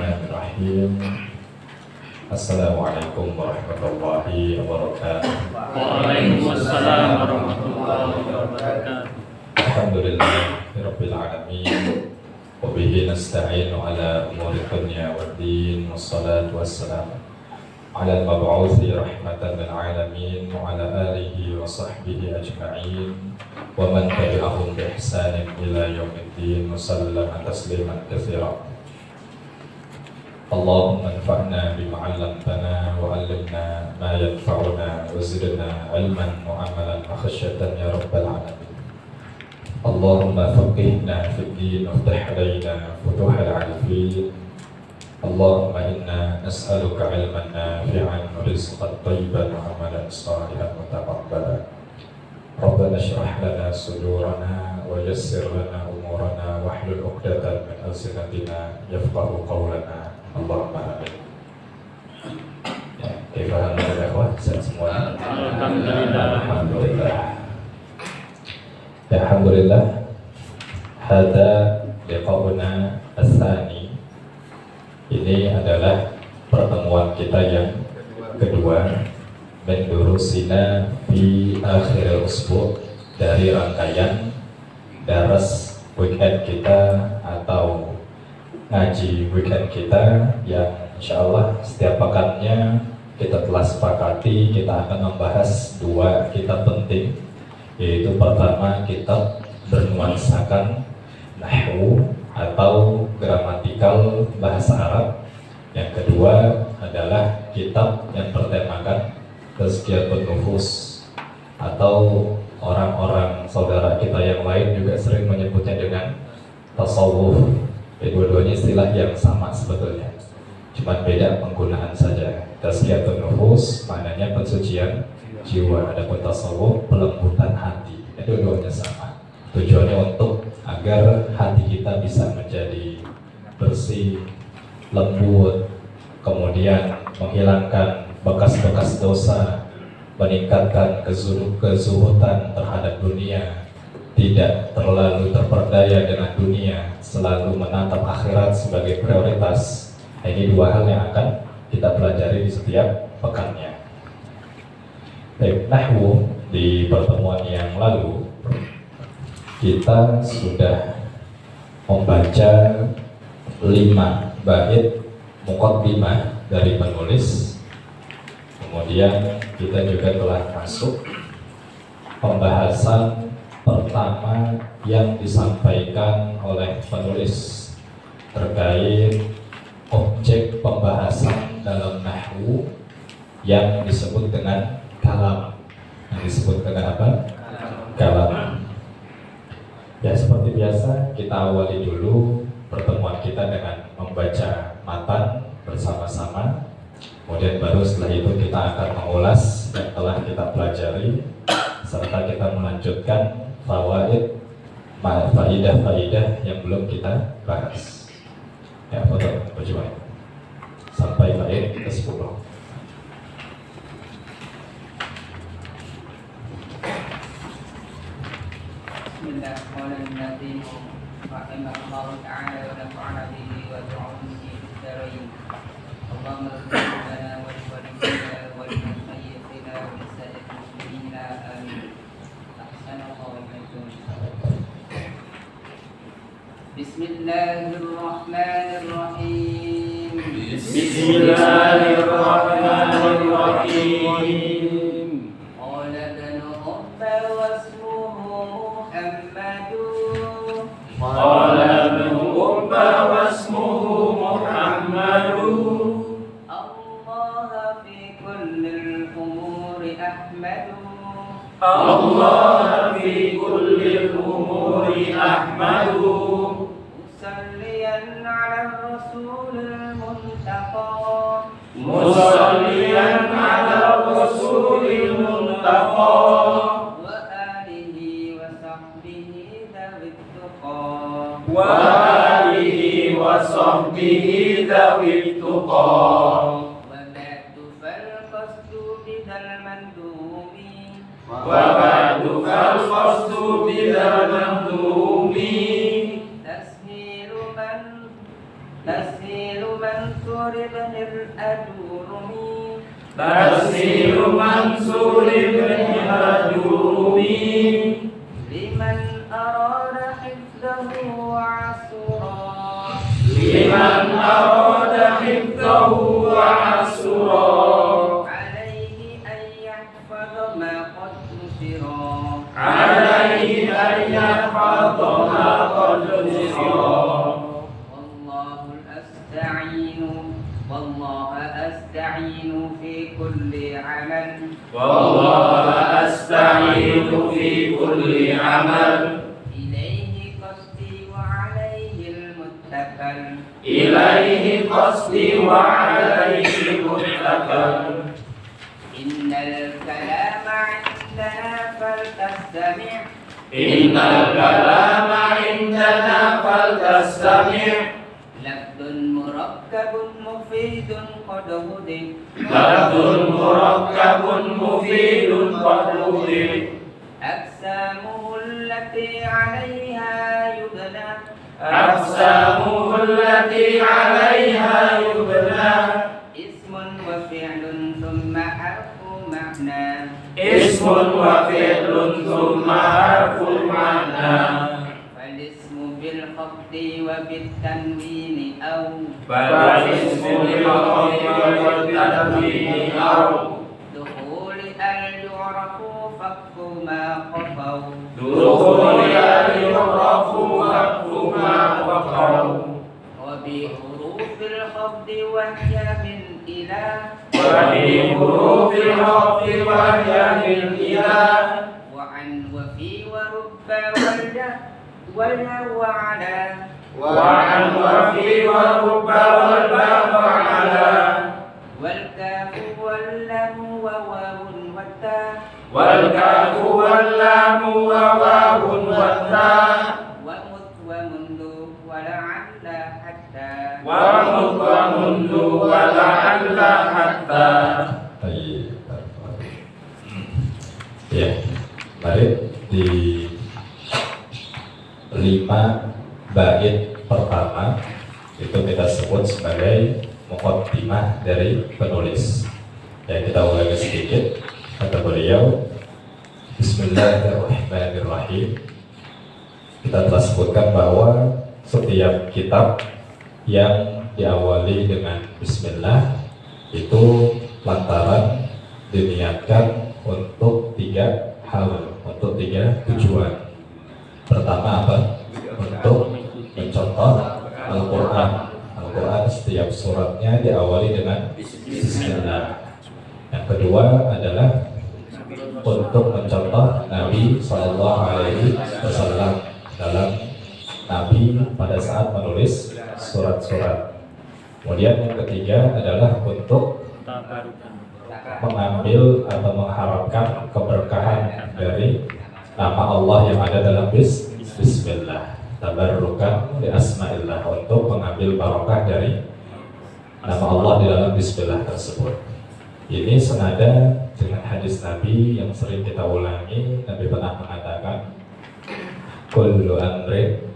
Bismillahirrahmanirrahim. Assalamualaikum warahmatullahi wabarakatuh. Waalaikumsalam warahmatullahi wabarakatuh. Alhamdulillahirabbil alamin. Wa bihi nasta'inu ala umuri dunya waddin. Wassalatu wassalamu ala al-mab'uthi rahmatan lil alamin wa ala alihi wa sahbihi ajma'in wa man tabi'ahum bi ihsanin ila yaumiddin. Wa sallama tasliman katsiran. Allahumma anfa'na bima 'allamtana wa 'allimna ma yanfa'una wa zidna 'ilman wa 'amalan wa khasyatan ya rabbal alamin. Allahumma faqihna fid din waftah 'alaina futuhal 'arifin. Allahumma inna nas'aluka 'ilman nafi'an wa rizqan thayyiban wa 'amalan shalihan mutaqabbalan. Rabbana shrah lana sudurana wa yassir lana umurana wahlul 'uqdatam min alsinatina yafqahu qawlana. Allahumma amin. Ya, kaifa halul ikhwah? Sehat semua? Alhamdulillah. Alhamdulillah. Hada liqa'una as-tsani. Ini adalah pertemuan kita yang kedua mendurusina fi akhir usbu' dari rangkaian daras weekend kita atau ngaji weekend kita yang insyaallah setiap pekannya kita telah sepakati kita akan membahas dua kitab penting, yaitu pertama kitab bernuansakan nahwu atau gramatikal bahasa Arab, yang kedua adalah kitab yang bertemakan tazkiyatun nufus atau orang-orang saudara kita yang lain juga sering menyebutnya dengan tasawuf. Dua-duanya istilah yang sama sebetulnya, cuma beda penggunaan saja. Tazkiyatun nufus maknanya pensucian jiwa, adapun tasawuf pelembutan hati. Dua-duanya sama. Tujuannya untuk agar hati kita bisa menjadi bersih, lembut, kemudian menghilangkan bekas-bekas dosa, meningkatkan kezuhudan terhadap dunia, tidak terlalu terperdaya dengan dunia, selalu menatap akhirat sebagai prioritas. Ini dua hal yang akan kita pelajari di setiap pekannya. Nahwu, di pertemuan yang lalu kita sudah membaca 5 bait muqaddimah dari penulis. Kemudian kita juga telah masuk pembahasan pertama yang disampaikan oleh penulis terkait objek pembahasan dalam nahwu yang disebut dengan kalam. Yang disebut dengan apa? Kalam. Ya, seperti biasa kita awali dulu pertemuan kita dengan membaca matan bersama-sama. Kemudian baru setelah itu kita akan mengulas yang telah kita pelajari, serta kita melanjutkan fawaid, faidah-faidah yang belum kita bahas. Ya, foto berjuang sampai bait ke-10. Bismillah, qala an-nabi rahimahullah ta'ala wa nafa'ana bihi wa bi'ulumihi fid dharain. Allahumma ighfir lana wa li walidayna wa li mashayikhina wa li sa'iril muslimina amin. Ahsanallahu ilaikum. Bismillahirrahmanirrahim. Bismillahirrahmanirrahim. Qala banu Ubba wasmuhu Muhammadun. Qala ibnu Ubba wasmuhu Muhammadun. Allah fi kullil umuri ahmadu. Allah fi kulli umuri ahmadu. Musalliyan ala rasulil muntaqa. Musalliyan ala rasulil muntaqa. Wa alihi wa sahbihi dhawit tuqa. Wa alihi wa sahbihi dhawit tuqa. Wa ba'du fal qasdu bidal mandumi. Wa ba'du fal qasdu bidal mandumi. Tashilu man تفسير منصور بن الأجرمي تفسير منصور بن الأجرمي لمن أراد حفظه وعسرا لمن أراد حفظه وعسرا عليه أن يحفظ ما قد نشرا عليه أن يحفظ ما قد نشرا والله أستعين في كل عمل والله أستعين في كل عمل إليه قصدي وعليه المتكل إليه قصدي وعليه المتكل إن الكلام عندنا فلتستمع إن الكلام عندنا فلتستمع لفظ مركب مفيد قد هدي لفظ مركب مفيد قد هدي أقسامه التي عليها يبنى أقسامه التي عليها يبنى اسم وفعل ثم حرف معنى اسم وفعل ثم حرف معنى فالاسم بالخفض وبالتنوين أو فالاسم بالخفض والتنوين أو دخول اليعرف فك ما خفوا دخول يعرف فك ما خفوا وبحروف الخفض وهي من إله وبحروف الخفض وهي من إله وعن وفي ورب ولا وعلى وعن وفي ورب والباء وعلى والكاف واللام وواو والتاء والكاف واللام وواو والتاء ومنذ ولعل حتى ومنذ ولعل حتى. Baik. Ya, mari di 5 bait pertama itu kita sebut sebagai muqaddimah dari penulis. Ya, kita ulangi sedikit. Kata beliau, Bismillahirrahmanirrahim. Kita telah sebutkan bahwa setiap kitab yang diawali dengan Bismillah itu lantaran diniatkan untuk 3 hal, untuk 3 tujuan. Pertama apa? Untuk mencontoh Al-Quran. Al-Quran setiap suratnya diawali dengan Bismillah. Yang kedua adalah untuk mencontoh Nabi SAW dalam Nabi pada saat menulis surat-surat. Kemudian yang ketiga adalah untuk mengambil atau mengharapkan keberkahan dari nama Allah yang ada dalam Bismillah. Tabarrukan di asma'illah, untuk mengambil barokah dari nama Allah di dalam Bismillah tersebut. Ini senada dengan hadis Nabi yang sering kita ulangi. Nabi pernah mengatakan, kullu amrin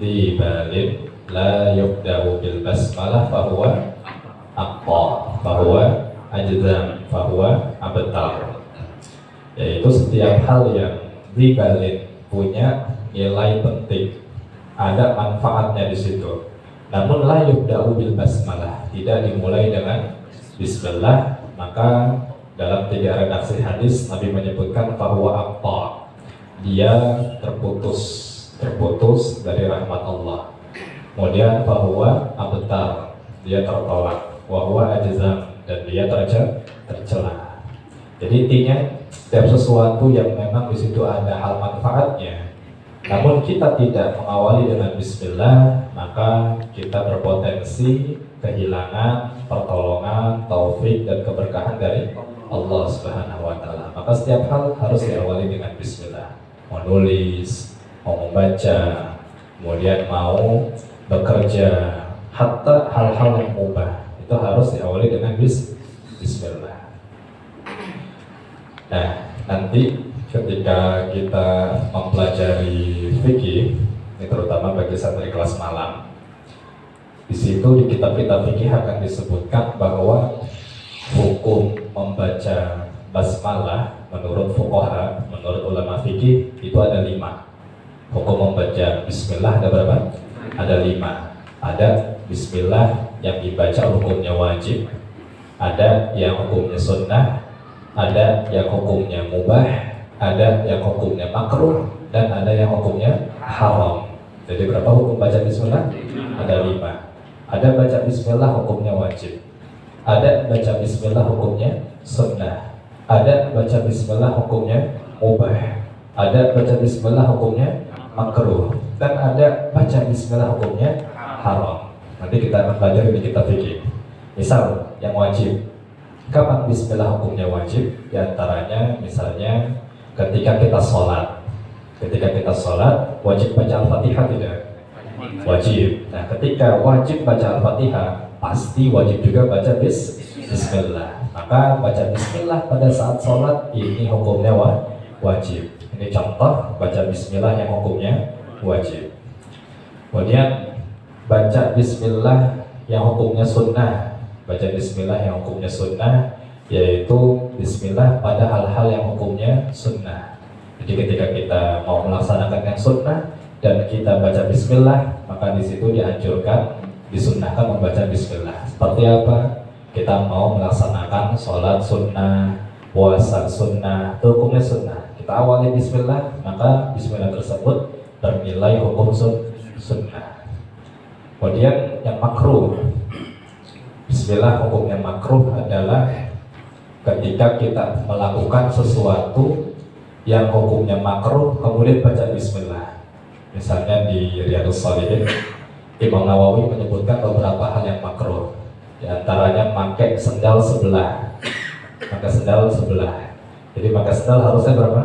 di balin la yubda'u bil basmalah fahuwa aqta, fahuwa ajzam, fahuwa abtar. Yaitu setiap hal yang di balin punya nilai penting, ada manfaatnya di situ. Namun la yubda'u bil basmalah, tidak dimulai dengan Bismillah, maka dalam 3 redaksi hadis Nabi menyebutkan fahuwa aqta, dia terputus dari rahmat Allah. Kemudian fahuwa abtar, dia tertolak. Wahuwa ajzam, dan dia tercela. Jadi intinya setiap sesuatu yang memang di situ ada hal manfaatnya, namun kita tidak mengawali dengan Bismillah, maka kita berpotensi kehilangan pertolongan, taufik dan keberkahan dari Allah Subhanahu wa Ta'ala. Maka setiap hal harus diawali dengan Bismillah. Mau nulis, mau membaca, kemudian mau bekerja, hatta hal-hal yang mubah itu harus diawali dengan Bismillah. Nah, nanti ketika kita mempelajari fikih, ini terutama bagi santri kelas malam, Di situ di kitab-kitab fikih akan disebutkan bahwa hukum membaca basmalah menurut fuqaha, menurut ulama fikih itu ada 5. Hukum membaca bismillah ada berapa? Ada 5. Ada bismillah yang dibaca hukumnya wajib, ada yang hukumnya sunnah, ada yang hukumnya mubah, ada yang hukumnya makruh, dan ada yang hukumnya haram. Jadi berapa hukum baca bismillah? Ada 5. Ada baca bismillah hukumnya wajib, ada baca bismillah hukumnya sunnah, ada baca bismillah hukumnya mubah, ada baca bismillah hukumnya makruh, dan ada baca bismillah hukumnya haram. Nanti kita akan belajar di kitab fikih. Misal yang wajib, kapan bismillah hukumnya wajib? Di antaranya misalnya ketika kita sholat. Ketika kita sholat wajib baca Al-Fatihah tidak? Wajib. Nah, ketika wajib baca Al-Fatihah, pasti wajib juga baca bismillah. Maka baca bismillah pada saat sholat ini hukumnya wajib. Ini contoh baca bismillah yang hukumnya wajib. Kemudian baca bismillah yang hukumnya sunnah. Baca bismillah yang hukumnya sunnah yaitu bismillah pada hal-hal yang hukumnya sunnah. Jadi ketika kita mau melaksanakan yang sunnah dan kita baca bismillah, maka di situ dianjurkan, disunnahkan membaca bismillah. Seperti apa? Kita mau melaksanakan sholat sunnah, puasa sunnah, itu hukumnya sunnah. Kita awali bismillah, maka bismillah tersebut bernilai hukum sunnah. Kemudian yang makruh, bismillah hukumnya makruh adalah ketika kita melakukan sesuatu yang hukumnya makruh kemudian baca bismillah. Misalnya di Riyadhus Shalihin, Imam Nawawi menyebutkan beberapa hal yang makruh. Di antaranya pakai sendal sebelah. Pakai sendal sebelah. Jadi pakai sendal harusnya berapa?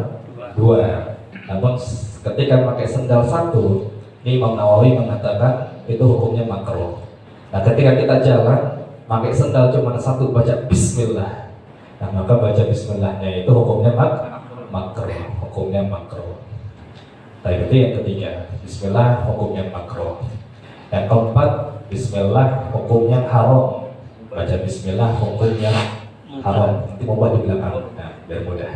2. Namun ketika pakai sendal 1, ini Imam Nawawi mengatakan itu hukumnya makruh. Nah, ketika kita jalan pakai sendal cuma 1, baca bismillah. Nah, maka baca bismillahnya itu hukumnya makruh. Hukumnya makruh. Nah, itu yang ketiga, bismillah hukumnya makruh. Yang keempat, bismillah hukumnya haram. Baca bismillah hukumnya haram. Nanti mau di belakang, nah, biar mudah.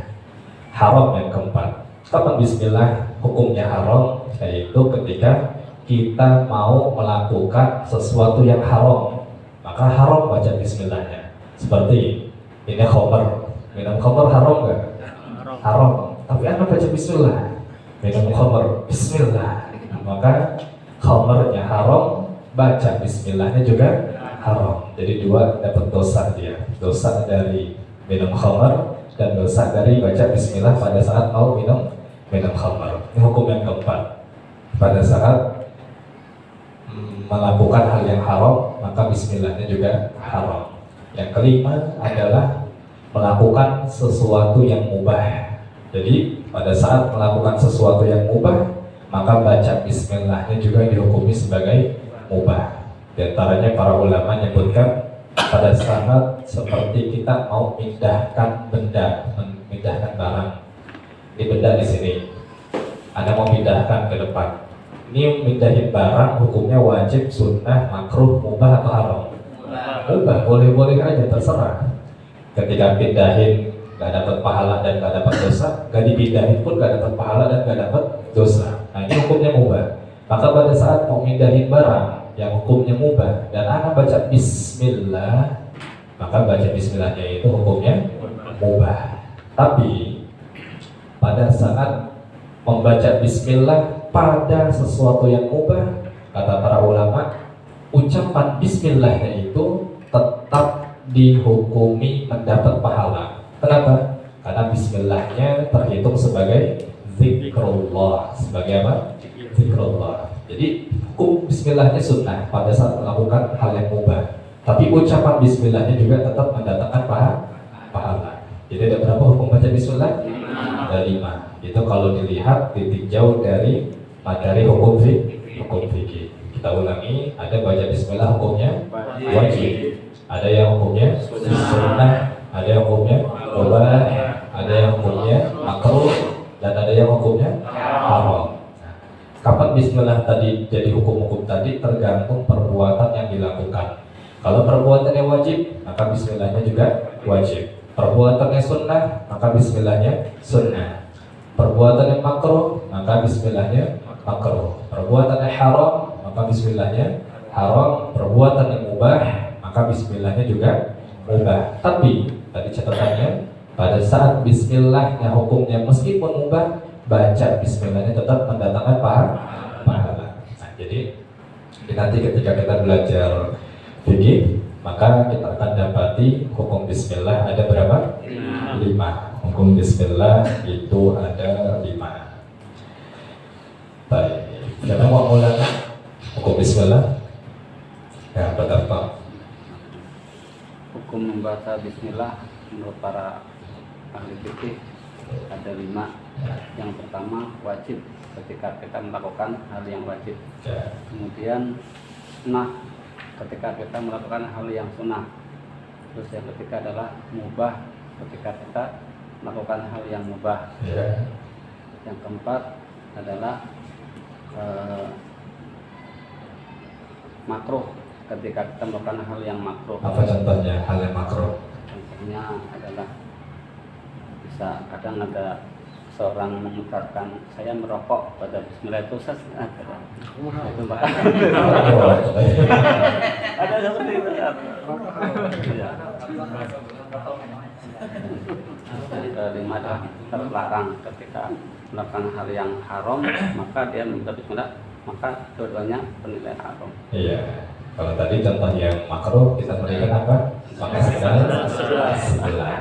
Haram yang keempat. Kapan bismillah hukumnya haram? Yaitu ketika kita mau melakukan sesuatu yang haram, maka haram baca bismillahnya. Seperti ini khamar, minum khamar haram nggak? Haram. Tapi anda baca bismillah. Minum khamar, bismillah. Nah, maka khamarnya haram, baca bismillahnya juga haram. Jadi 2 dapat dosa dia. Dosa dari minum khamar dan dosa dari baca bismillah pada saat mau minum khamar. Ini hukum yang keempat. Pada saat melakukan hal yang haram, maka bismillahnya juga haram. Yang kelima adalah melakukan sesuatu yang mubah. Jadi pada saat melakukan sesuatu yang mubah, maka baca bismillahnya juga dihukumi sebagai mubah. Di antaranya para ulama menyebutkan pada saat seperti kita mau pindahkan benda, memindahkan barang. Ini benda di sini, Anda mau pindahkan ke depan. Ini pindahin barang hukumnya wajib, sunnah, makruh, mubah atau haram? Mubah, boleh-boleh aja, terserah. Ketika pindahin gak dapat pahala dan gak dapat dosa, gak dipindahin pun gak dapat pahala dan gak dapat dosa. Nah, ini hukumnya mubah. Maka pada saat mau pindahin barang yang hukumnya mubah dan anak baca bismillah, maka baca bismillahnya itu hukumnya mubah. Tapi pada saat membaca bismillah pada sesuatu yang mubah, kata para ulama, ucapan bismillahnya itu tetap dihukumi mendapat pahala. Kenapa? Karena bismillahnya terhitung sebagai zikrullah. Sebagai apa? Zikrullah. Jadi hukum bismillahnya sunnah pada saat melakukan hal yang mubah. Tapi ucapan bismillahnya juga tetap mendatangkan pahala. Jadi ada berapa hukum baca bismillah? Ada 5. Itu kalau dilihat ditinjau dari materi hukum fikih. Kita ulangi, ada baca bismillah hukumnya wajib. Ada yang hukumnya sunnah, ada yang hukumnya mubah, ada yang hukumnya makruh, dan ada yang hukumnya haram. Kapan bismillah tadi jadi hukum-hukum tadi tergantung perbuatan yang dilakukan. Kalau perbuatannya wajib, maka bismillahnya juga wajib. Perbuatannya sunnah, maka bismillahnya sunnah. Perbuatannya makruh, maka bismillahnya makruh. Perbuatannya haram, maka bismillahnya haram. Perbuatannya mubah, maka bismillahnya juga mubah. Tapi tadi catatannya, pada saat bismillahnya hukumnya meskipun mubah, baca bismillahnya tetap mendatangkan pahala. Nah, jadi nanti ketika kita belajar fikih, maka kita akan dapati hukum bismillah ada berapa? 5. Hukum bismillah itu ada 5. Baik, siapa mau mulai hukum bismillah? Ya, betul Pak. Hukum membaca bismillah menurut para ahli fikih ada 5. Yang pertama wajib ketika kita melakukan hal yang wajib. Ya. Kemudian sunnah ketika kita melakukan hal yang sunnah. Terus yang ketiga adalah mubah ketika kita melakukan hal yang mubah. Ya. Yang keempat adalah makruh ketika kita melakukan hal yang makruh. Apa contohnya hal yang makruh? Contohnya adalah bisa kadang ada seorang mengucapkan saya merokok pada bismillah itu itu Pak. Ada seperti itu. Ya. Yang kelima adalah terlarang ketika melakukan hal yang haram, maka dia membaca bismillah, maka dua-duanya bernilai haram. Iya. Kalau tadi contoh yang makruh kita berikan apa? Maka sebelah.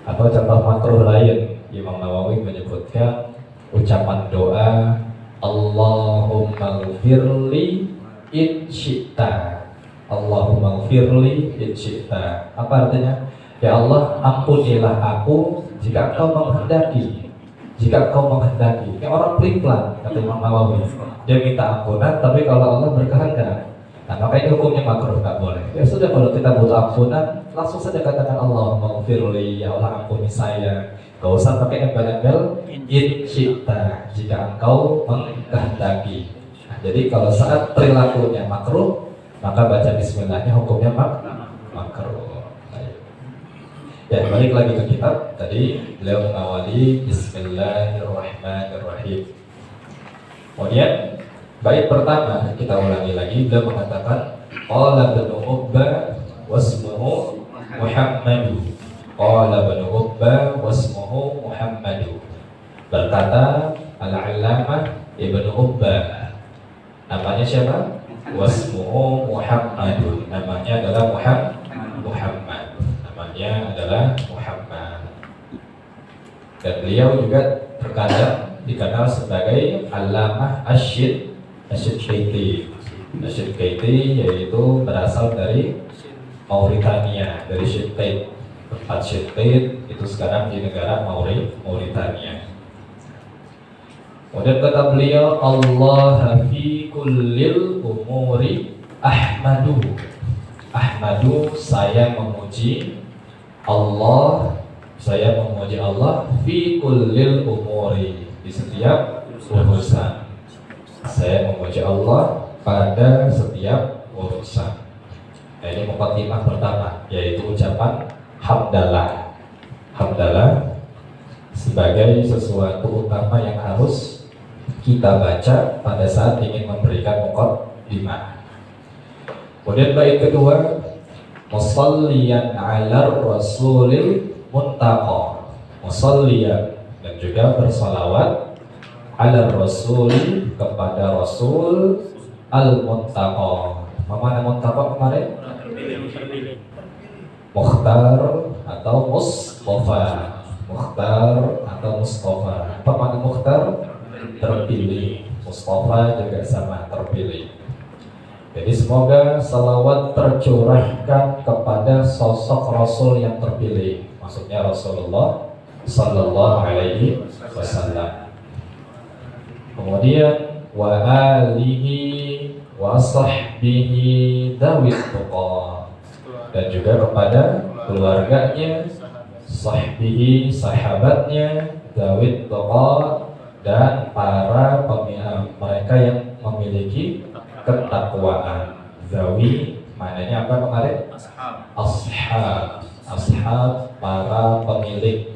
Atau contoh makruh lain, Imam Nawawi menyebutkan ucapan doa Allahumma ghfirli in syi'ta. Allahumma ghfirli in syi'ta. Apa artinya? Ya Allah, ampunilah aku jika Engkau menghendaki. Jika Engkau menghendaki. Ini orang pelin-pelan, kata Imam Nawawi. Dia minta ampunan, tapi kalau Allah berkehendak, nah maka ini hukumnya makruh, nggak boleh. Ya sudah, kalau kita butuh ampunan, langsung saja katakan Allahumma ghfirli, ya Allah ampuni saya. Gak usah pakai embel-embel in syi'ta, jika Engkau menghendaki. Nah, jadi kalau saat perilakunya makruh, maka baca bismillahnya hukumnya makruh. Ya, balik lagi ke kitab. Tadi beliau mengawali Bismillahirrahmanirrahim. Kemudian bait pertama kita ulangi lagi. Beliau mengatakan qala ibnu Uqbah wasmuhu Muhammadu. Qala ibnu Uqbah wasmuhu Muhammadu. Berkata Al-Allamah Ibnu Uqbah. Namanya siapa? Wasmuhu Muhammadu. Namanya adalah Muhammad. Namanya adalah Muhammad. Dan beliau juga terkadang dikenal sebagai Allamah Asyid-Kaiti. Asyid-Kaiti yaitu berasal dari Mauritania, dari Syidkait. Tempat Syidkait itu sekarang di negara Mauritania. Kemudian kata beliau, Allah fi kullil umuri ahmadu. Ahmadu, saya memuji Allah, saya memuji Allah fi kullil umuri, di setiap urusan. Saya memuji Allah pada setiap urusan. Nah, ini muqaddimah pertama, yaitu ucapan hamdalah. Hamdalah sebagai sesuatu utama yang harus kita baca pada saat ingin memberikan muqaddimah. Kemudian bait kedua, musalliyan 'ala rasulil muntaqa. Musalliyan, dan juga bersalawat 'ala rasul, kepada Rasul al-muntaqa. Mana muntaqa kemarin? Mukhtar atau Mustafa. Mukhtar atau Mustafa. Apa makna Mukhtar? Terpilih. Mustafa juga sama, terpilih. Jadi semoga salawat tercurahkan kepada sosok Rasul yang terpilih. Maksudnya Rasulullah Sallallahu Alaihi Wasallam. Kemudian wa alihi wa sahbihi dawit tuqa, dan juga kepada keluarganya, sahbihi, sahabatnya, dawit tuqa, dan para mereka yang memiliki ketakwaan. Zawi maknanya apa kemarin? Ashab. Ashab para pemilik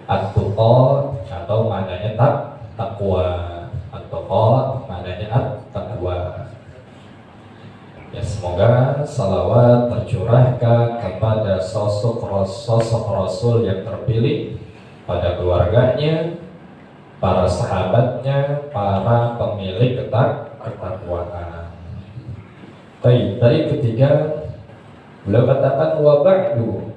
at-tuqa atau maknanya takwa. At-tuqa maknanya at-taqwa. Ya, semoga salawat tercurahkan kepada sosok Rasul yang terpilih, pada keluarganya, para sahabatnya, para pemilik ketakwaan. Baik, dari ketiga beliau katakan wa ba'du,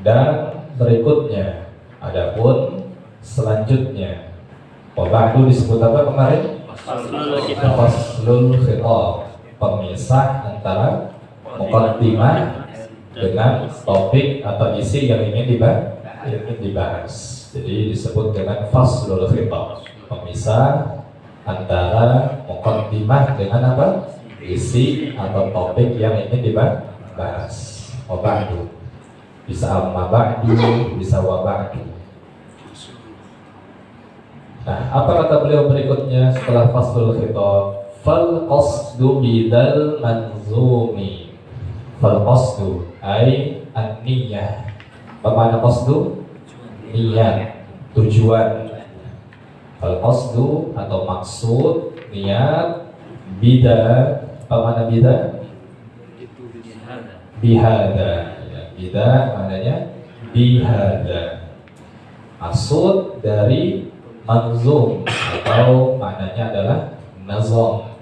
dan berikutnya, adapun selanjutnya. Wa ba'du disebut apa kemarin? Faslul khitab, pemisah antara muqaddimah dengan topik atau isi yang ingin dibahas. Jadi disebut dengan faslul khitab, pemisah antara muqaddimah dengan apa? Isi atau topik yang ingin dibahas. Wa ba'du, bisa amma ba'du, bisa wa ba'du. Nah, apa kata beliau berikutnya setelah faslul khitab? Fal qasdu bidal manzumi. Fal qasdu ay an-niyah. Apa makna qasdu? Niat, tujuan. Fal qasdu atau maksud, niat, bida. Apa makna bida? Bihada. Ya, bida maknanya bihada. Maksud dari manzum atau maknanya adalah nazam.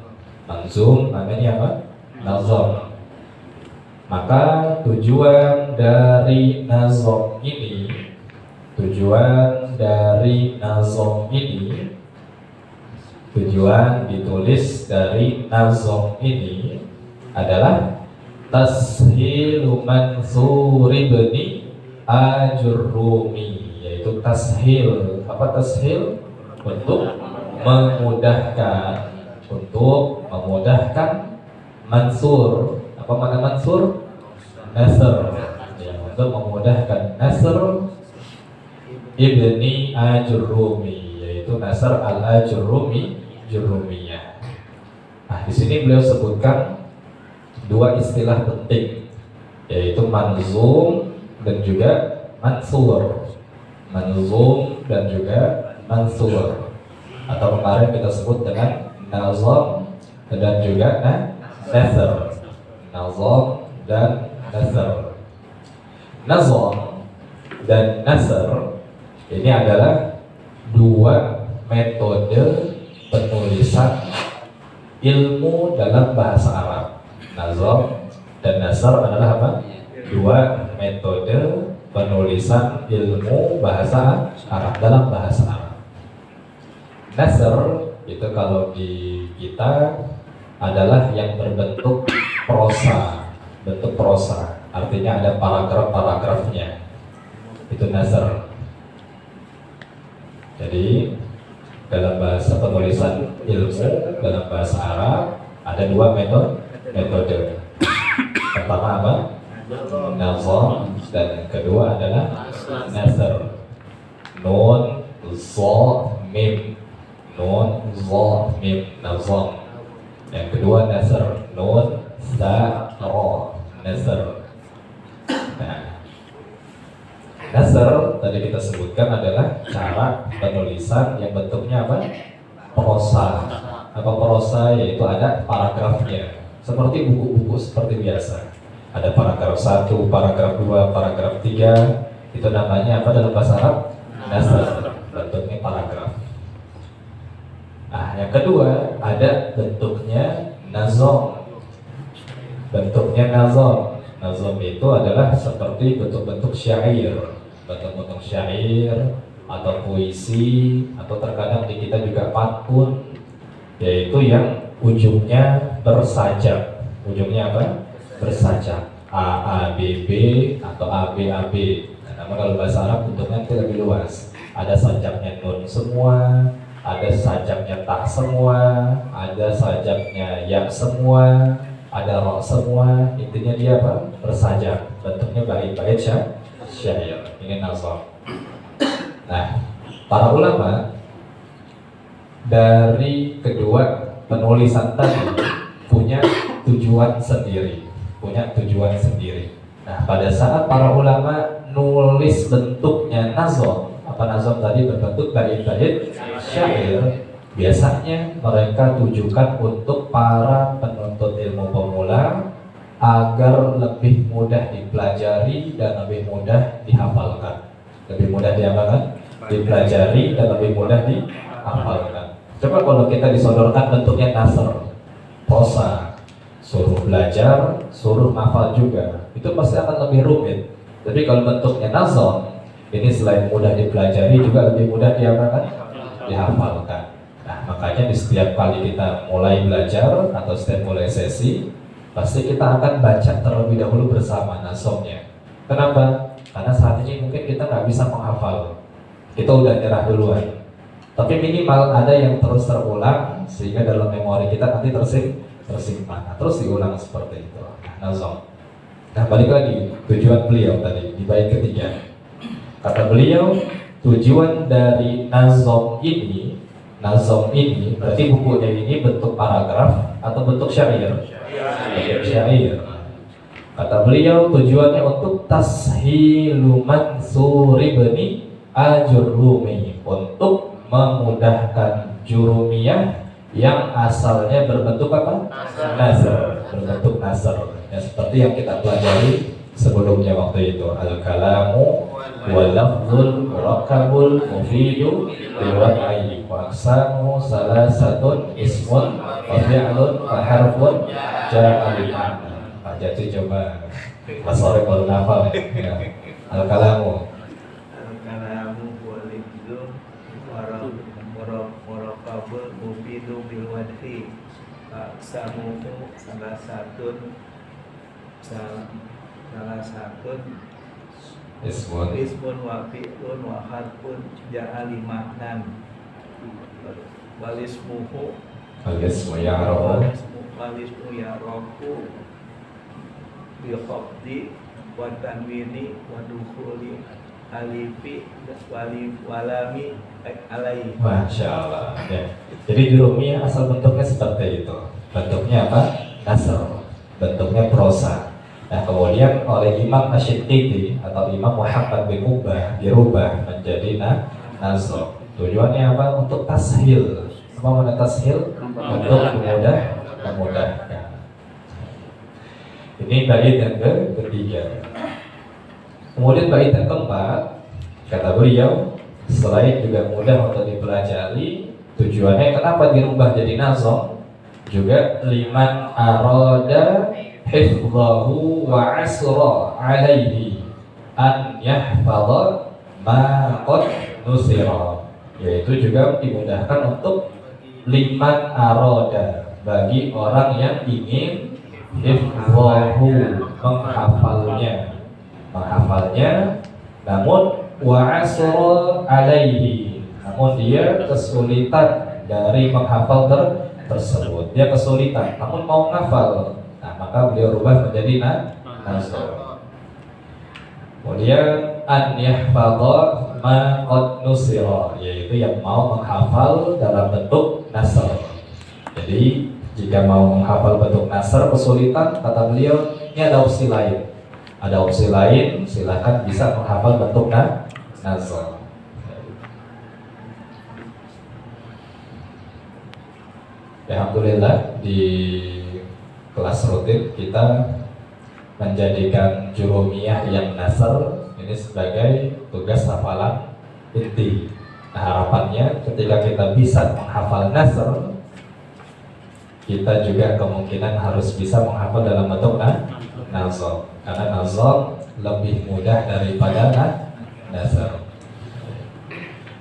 Manzum maknanya apa? Nazam. Maka tujuan dari nazam ini, tujuan ditulis dari nazam ini adalah tashilu mansur ibni Ajurrumi, yaitu tashil. Apa tashil? Untuk memudahkan, Mansur. Apa makna Mansur? Nasr. Ya, untuk memudahkan Nasr ibni Ajurrumi, yaitu Nasr al-Ajurrumiyah. Nah, di sini beliau sebutkan dua istilah penting, yaitu manzum dan juga mansur. Manzum dan juga mansur, atau kemarin kita sebut dengan nazam dan juga nasr. Nazam dan nasr. Nazam dan nasr ini adalah dua metode penulisan ilmu dalam bahasa Arab. Nazam dan nasr adalah apa? Dua metode penulisan ilmu bahasa Arab dalam bahasa Arab. Nasr itu kalau di kita adalah yang berbentuk prosa, bentuk prosa, artinya ada paragraf-paragrafnya. Itu nasr. Jadi dalam bahasa penulisan ilmu dalam bahasa Arab ada dua metode. Pertama apa? Nazam, dan kedua adalah nasr. Nun, za, mim. Nun, za, mim, nazam. Yang kedua nasr. Nun, za, ra, nasr. Nah, nasr tadi kita sebutkan adalah cara penulisan yang bentuknya apa? Prosa. Apa prosa? Yaitu ada paragrafnya, seperti buku-buku seperti biasa. Ada paragraf 1, paragraf 2, paragraf 3. Itu namanya apa dalam bahasa Arab? Nasr. Bentuknya paragraf. Nah, yang kedua ada bentuknya nazam. Bentuknya nazam. Nazam itu adalah seperti bentuk-bentuk syair. Bentuk-bentuk syair atau puisi, atau terkadang di kita juga pantun, yaitu yang ujungnya bersajak. Ujungnya apa? Bersajak. A B B atau A B A B. Nah, namun kalau bahasa Arab bentuknya itu lebih luas. Ada sajaknya nun semua, ada sajaknya tak semua, ada sajaknya ya semua, ada ra semua. Intinya dia apa? Bersajak. Bentuknya bait-bait syair. Ini nazam. Nah, para ulama dari kedua penulisan tadi punya tujuan sendiri, Nah, pada saat para ulama nulis bentuknya nazom, apa nazom tadi berbentuk bait-bait syair, biasanya mereka tujukan untuk para penuntut ilmu pemula agar lebih mudah dipelajari dan lebih mudah dihafalkan. Dipelajari dan lebih mudah dihafalkan. Coba kalau kita disodorkan bentuknya nasr, prosa, suruh belajar, suruh hafal juga, itu pasti akan lebih rumit. Tapi kalau bentuknya nazom, ini selain mudah dipelajari juga lebih mudah dihafalkan. Nah, makanya di setiap kali kita mulai belajar atau setiap mulai sesi, pasti kita akan baca terlebih dahulu bersama nazomnya. Kenapa? Karena saat ini mungkin kita nggak bisa menghafal, kita udah nyerah duluan. Tapi minimal ada yang terus terulang sehingga dalam memori kita nanti tersimpan. Nah, terus diulang seperti itu. Nazom. Nah, balik lagi tujuan beliau tadi di bait ketiga. Kata beliau, tujuan dari nazom ini berarti bukunya ini bentuk paragraf atau bentuk syair? Syair. Kata beliau, tujuannya untuk tashilu mansuri bani ajurrumi, untuk memudahkan jurumiyah yang asalnya berbentuk apa? Nasr, berbentuk nasr. Ya, seperti yang kita pelajari sebelumnya waktu itu, al-kalamu wal lafzul murakabul mufidu biwad'i wa aqsamu salasatun ismun wa fi'lun wa harfun ja'a li'ana. Jadi coba Mas Sore baru nafal ya. Al-kalamu walidun warakabul mufidu bilwadhi samuhu salah satun ismun wa fi'lun wa harfun ja'ali maknan walismuhu ya'rafu biqabdi wa tanwini wa dukhuli alifi walami alaihi. Masya Allah ya. Jadi jurumiyah asal bentuknya seperti itu. Bentuknya apa? Nasr, bentuknya prosa. Nah, kemudian oleh Imam Asy-Syiqiti atau Imam Muhammad bin Ubah dirubah menjadi nazm. Tujuannya apa? Untuk tashil. Apa makna tashil? Untuk memudahkan. Ini bait yang ketiga. Kemudian bait yang keempat, kata beliau, selain juga mudah untuk dipelajari, tujuannya kenapa dirubah jadi nazm? Juga liman arada hifdhahu wa asra alaihi an yahfadha ma qad nusira, yaitu juga dimudahkan untuk liman arada, bagi orang yang ingin hifdhahu, menghafalnya, namun wa asra alaihi, namun dia kesulitan dari menghafal tersebut, dia kesulitan namun mau menghafal. Nah, maka beliau rubah menjadi nazm. Kemudian an yahfadha ma qad nusira, yaitu yang mau menghafal dalam bentuk nasr. Jadi jika mau menghafal bentuk nasr kesulitan, kata beliau, ini ada opsi lain. Silakan bisa menghafal bentuk nazm. Alhamdulillah di kelas rutin kita menjadikan jurumiyah yang nasr ini sebagai tugas hafalan inti. Nah, harapannya ketika kita bisa menghafal nasr, kita juga kemungkinan harus bisa menghafal dalam bentuk nazm, karena nazm lebih mudah daripada nasr.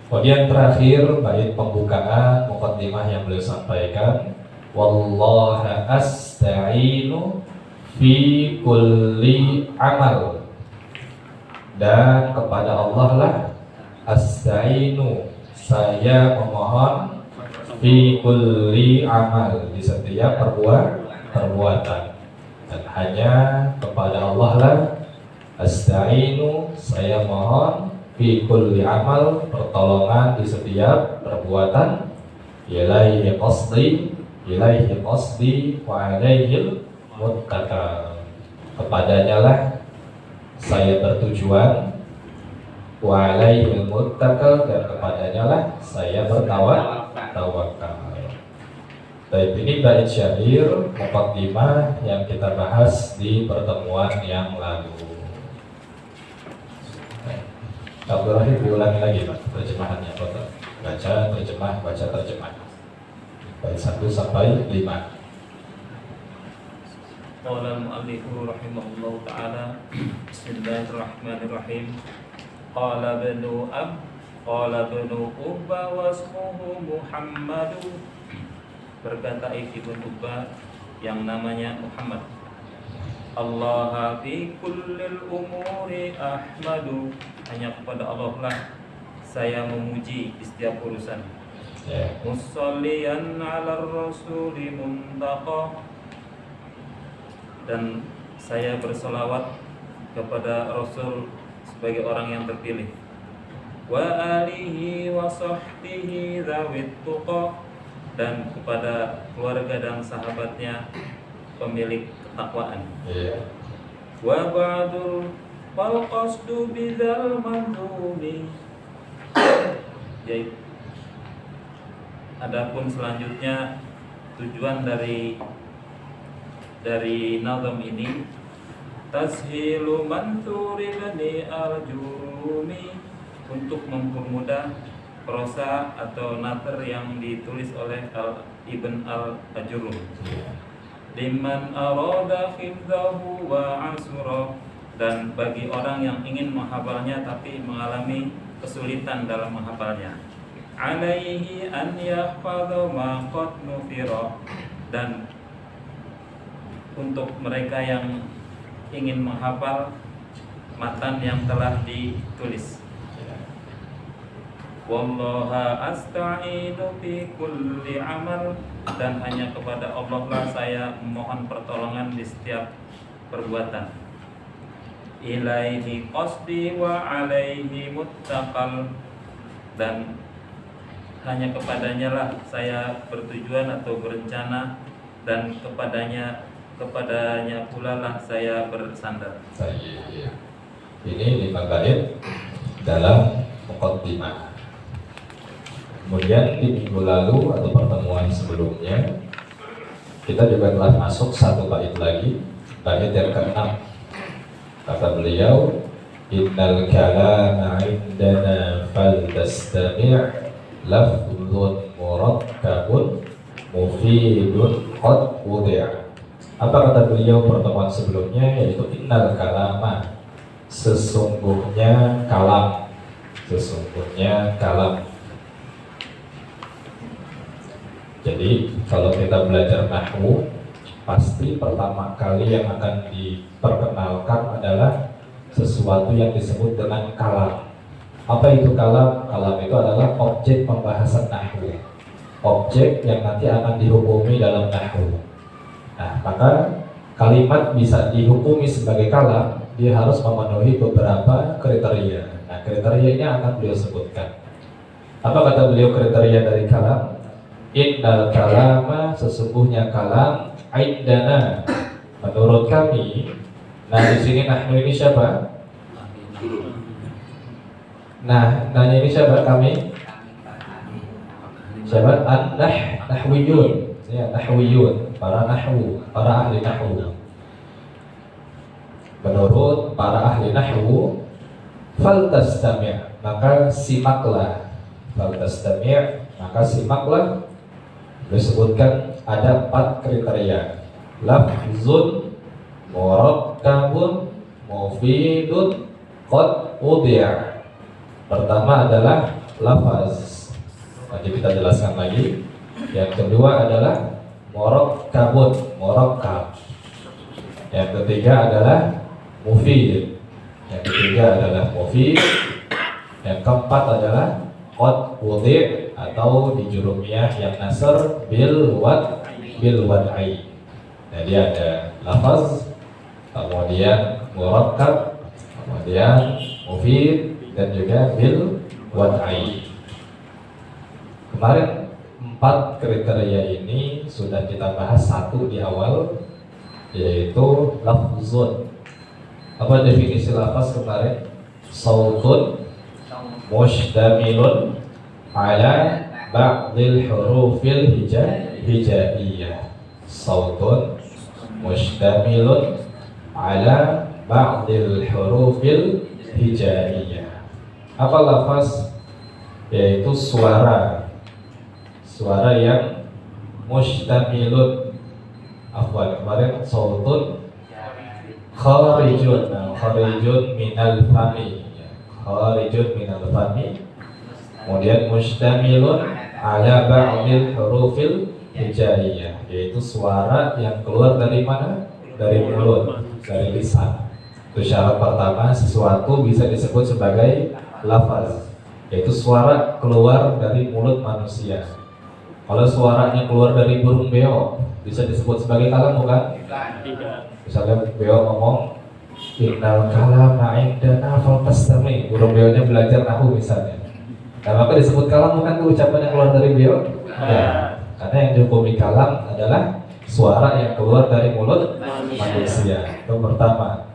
Kemudian terakhir bait pembukaan muqaddimah yang beliau sampaikan, wallaha asta'inu fi kulli amal, dan kepada Allah lah asta'inu, saya memohon, fi kulli amal, di setiap perbuatan, dan hanya kepada Allah lah asta'inu, saya mohon, fi kulli amal, pertolongan di setiap perbuatan, ilaihi qasdi, ilaihi qasdi wa alaihil muttaqal. Kepadanya lah saya bertujuan, wa alaihil muttaqal, dan kepadanya lah saya bertawakal. Baik, ini bait syair muqaddimah yang kita bahas di pertemuan yang lalu. Abdul Rahim diulangi lagi Pak, terjemahannya Pak. Baca, terjemah, baca, terjemah. Bait 1 sampai 5. Qala al-mu'allifu rahimahullahu ta'ala. Bismillahirrahmanirrahim. Qala ibnu Ubba wasmuhu Muhammadu. Berkata Ibnu Ubba yang namanya Muhammad. Allah fi kullil umuri ahmadu. Hanya kepada Allah lah saya memuji di setiap urusan. Musalliyan ala rasuli muntaqa. Dan saya berselawat kepada Rasul sebagai orang yang terpilih. Wa alihi wa sahbihi dzawit tuqa. Dan kepada keluarga dan sahabatnya pemilik ketakwaan. Wa ba'dul fal qasdu bidzal manzumi. Yaitu adapun selanjutnya tujuan dari nazam ini tashilu manthuri bani al-jurumi, untuk mempermudah prosa atau nathar yang ditulis oleh Ibn al-Ajurrum. Liman arada khifdahu wa asura, dan bagi orang yang ingin menghafalnya tapi mengalami kesulitan dalam menghafalnya. Alaihi an yahfadhu ma qad nufira, dan untuk mereka yang ingin menghafal matan yang telah ditulis. Wallaha asta'inu fi kulli amal, dan hanya kepada Allah lah saya memohon pertolongan di setiap perbuatan. Ilaihi qasdi wa alaihi muttaqal, dan hanya kepadanya lah saya bertujuan atau berencana, dan kepadanya pula lah saya bersandar. Ini 5 bait dalam muqaddimah. Kemudian di minggu lalu atau pertemuan sebelumnya kita juga telah masuk 1 bait lagi, bait yang ke-6. Kata beliau, innal kalama indana faltastami' lafzun murakkabun mufidun qad wudi'a. Apa kata beliau pertemuan sebelumnya? Yaitu innal kalama, sesungguhnya kalam. Jadi kalau kita belajar nahwu, pasti pertama kali yang akan diperkenalkan adalah sesuatu yang disebut dengan kalam. Apa itu kalam? Kalam itu adalah objek pembahasan nahwu, objek yang nanti akan dihukumi dalam nahwu. Nah, maka kalimat bisa dihukumi sebagai kalam, dia harus memenuhi beberapa kriteria. Nah, kriterianya akan beliau sebutkan. Apa kata beliau kriteria dari kalam? Innal kalama, sesungguhnya kalam, indana, menurut kami. Nah, di sini nahnu ini siapa? Nah, nanya ini siapa? Kami? Siapa? Nahwiyun. Ya, nahwiyun, para nahwu, para ahli nahwu. Menurut para ahli nahwu, faltastami', maka simaklah. Faltastami', maka simaklah. Disebutkan ada 4 kriteria. Lafzun murakkabun mufidun qad wudi'a. Pertama adalah lafaz. Nanti kita jelaskan lagi. Yang kedua adalah murakkab. Yang ketiga adalah mufid. Yang ketiga adalah mufid. Yang keempat adalah qad wudi', atau di jurumiyah yang nasr bil wad'i. Jadi ada lafaz, kemudian murakkab, kemudian mufid, dan juga bil wad'i. Kemarin 4 kriteria ini sudah kita bahas satu di awal, yaitu lafzun. Apa definisi lafaz kemarin? Sautun mustamilun ala ba'dil hurufil hijaiyah. Sautun mustamilun ala ba'dil hurufil hijaiyah. Apa lafaz? Yaitu suara yang mustamilun. Afwan, kemarin sautun kharijun. Kharijun minal fami. Kharijun minal fami. Kemudian mustamilun ala ba'dil hurufil hijaiyah, yaitu suara yang keluar dari mana? Dari mulut, dari lisan. Itu syarat pertama, sesuatu bisa disebut sebagai lafaz, yaitu suara keluar dari mulut manusia. Kalau suaranya keluar dari burung beo, bisa disebut sebagai kalam bukan? Misalnya beo ngomong innal kalama indana faltastami, burung beonya belajar nahu misalnya. Nah, maka disebut kalam bukan tuh ucapan yang keluar dari beo? Ya, karena yang dihukumi kalam adalah suara yang keluar dari mulut manusia. Itu pertama.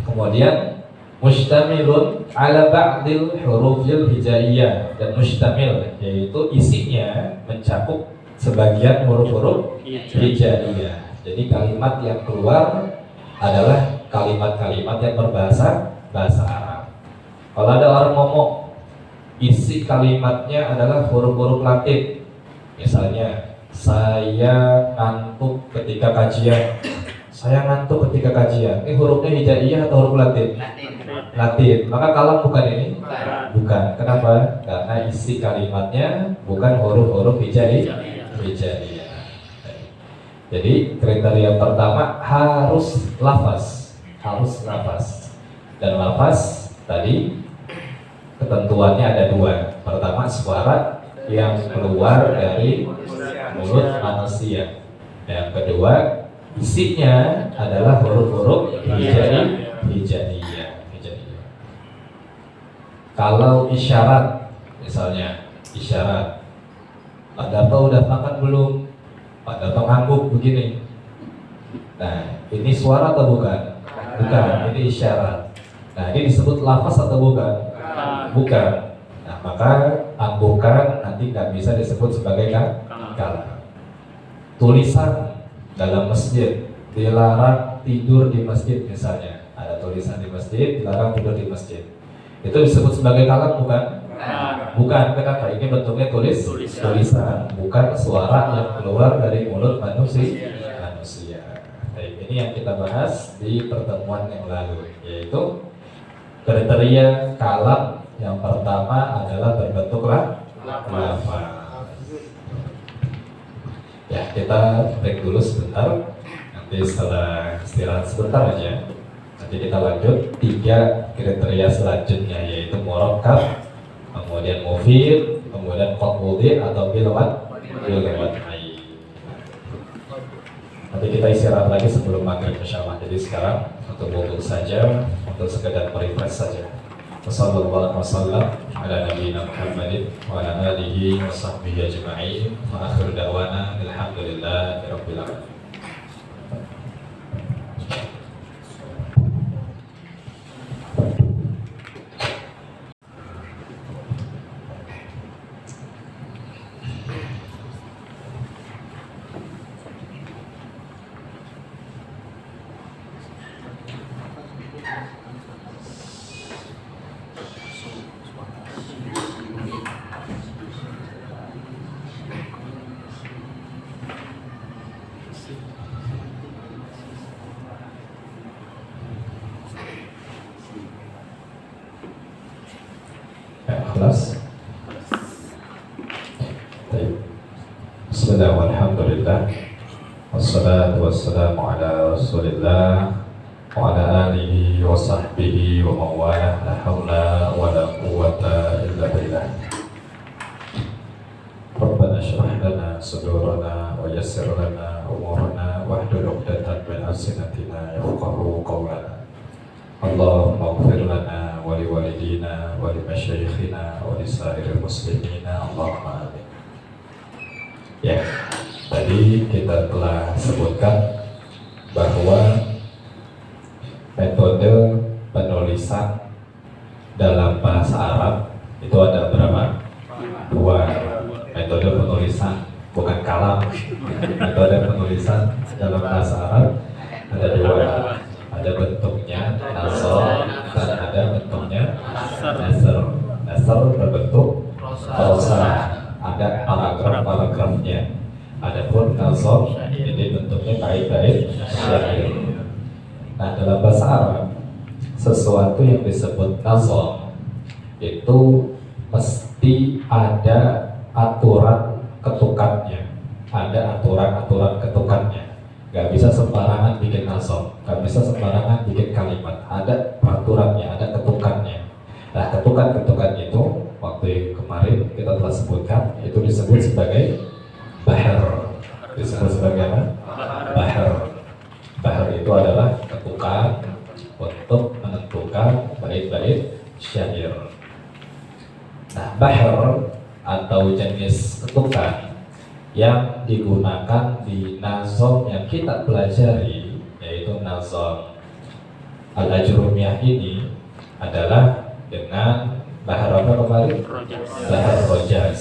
Kemudian mustamilun ala ba'dil hurufil hijaiyah, dan mustamil yaitu isinya mencakup sebagian huruf-huruf hijaiyah. Jadi kalimat yang keluar adalah kalimat-kalimat yang berbahasa Arab. Kalau ada orang ngomong isi kalimatnya adalah huruf-huruf Latin, misalnya saya ngantuk ketika kajian. Saya ngantuk ketika kajian. Ini hurufnya hijaiyah atau huruf Latin? Latin. Maka kalam bukan ini? Bukan. Kenapa? Karena isi kalimatnya bukan huruf-huruf hijaiyah. Jadi kriteria pertama harus lafaz. Dan lafaz tadi ketentuannya ada 2. Pertama, suara yang keluar dari mulut manusia. Yang kedua, isinya adalah huruf-huruf hijaiyah. Kalau isyarat, misalnya isyarat, Pak Darto udah makan belum? Pak Darto ngangguk begini. Nah, ini suara atau bukan? Bukan, ini isyarat. Nah, ini disebut lafaz atau bukan? Bukan. Nah, maka anggukan nanti nggak bisa disebut sebagai kalam. Tulisan dalam masjid, dilarang tidur di masjid misalnya. Ada tulisan di masjid, dilarang tidur di masjid. Itu disebut sebagai kalam bukan? Bukan. Kenapa? Ini bentuknya tulisan, bukan suara yang keluar dari mulut manusia. Baik, ini yang kita bahas di pertemuan yang lalu, yaitu kriteria kalam. Yang pertama adalah berbentuk lafaz. Ya, kita break dulu sebentar. Nanti setelah istirahat sebentar aja, nanti kita lanjut 3 kriteria selanjutnya, yaitu murakkab, kemudian mufid, kemudian qat'udhi atau bilwat. Nanti kita istirahat lagi sebelum maghrib insyaallah. Jadi sekarang untuk wudhu saja, untuk sekedar merefresh saja. Wassallallahu wasallam ala nabiyina Muhammadin wa ala alihi wa sahbihi ajma'in. Wa akhiru da'wana alhamdulillahi rabbil alamin. Ikhlas. Bismillah walhamdulillah. Wassalatu wassalamu ala rasulillah wa ala alihi wa sahbihi wa mawalah. La hawla wa la quwwata illa billah. Rabbana shrah lana sudurana wa yassir lana umurana wahlul 'uqdatam min alsinatina yafqahu qawlana. Allahumma ighfir lana wa liwalidina wa limasyayikhina wa lisairil muslimina Allahumma amin. Ya, tadi kita telah sebutkan bahwa metode penulisan dalam bahasa Arab itu ada berapa? Dua metode penulisan, bukan kalam. Metode penulisan dalam bahasa Arab ada dua. Ada bentuknya nasr dan ada bentuknya nasr. Nasr berbentuk prosa, ada paragraf-paragrafnya. Adapun nazm ini bentuknya bait-bait syair. Nah, dalam bahasa Arab sesuatu yang disebut nazm itu mesti ada aturan ketukannya, ada aturan-aturan ketukannya. Gak bisa sembarangan bikin nazm, gak bisa sembarangan bikin kalimat. Ada peraturannya, ada ketukannya. Nah, ketukan-ketukan itu waktu kemarin kita telah sebutkan itu disebut sebagai bahar. Disebut sebagai apa? Bahar. Bahar itu adalah ketukan untuk menentukan bait-bait syair. Nah, bahar atau jenis ketukan yang digunakan di nazm yang kita pelajari, yaitu nazm al-ajrumiyah ini adalah dengan bahar apa kemarin? Bahar rojas.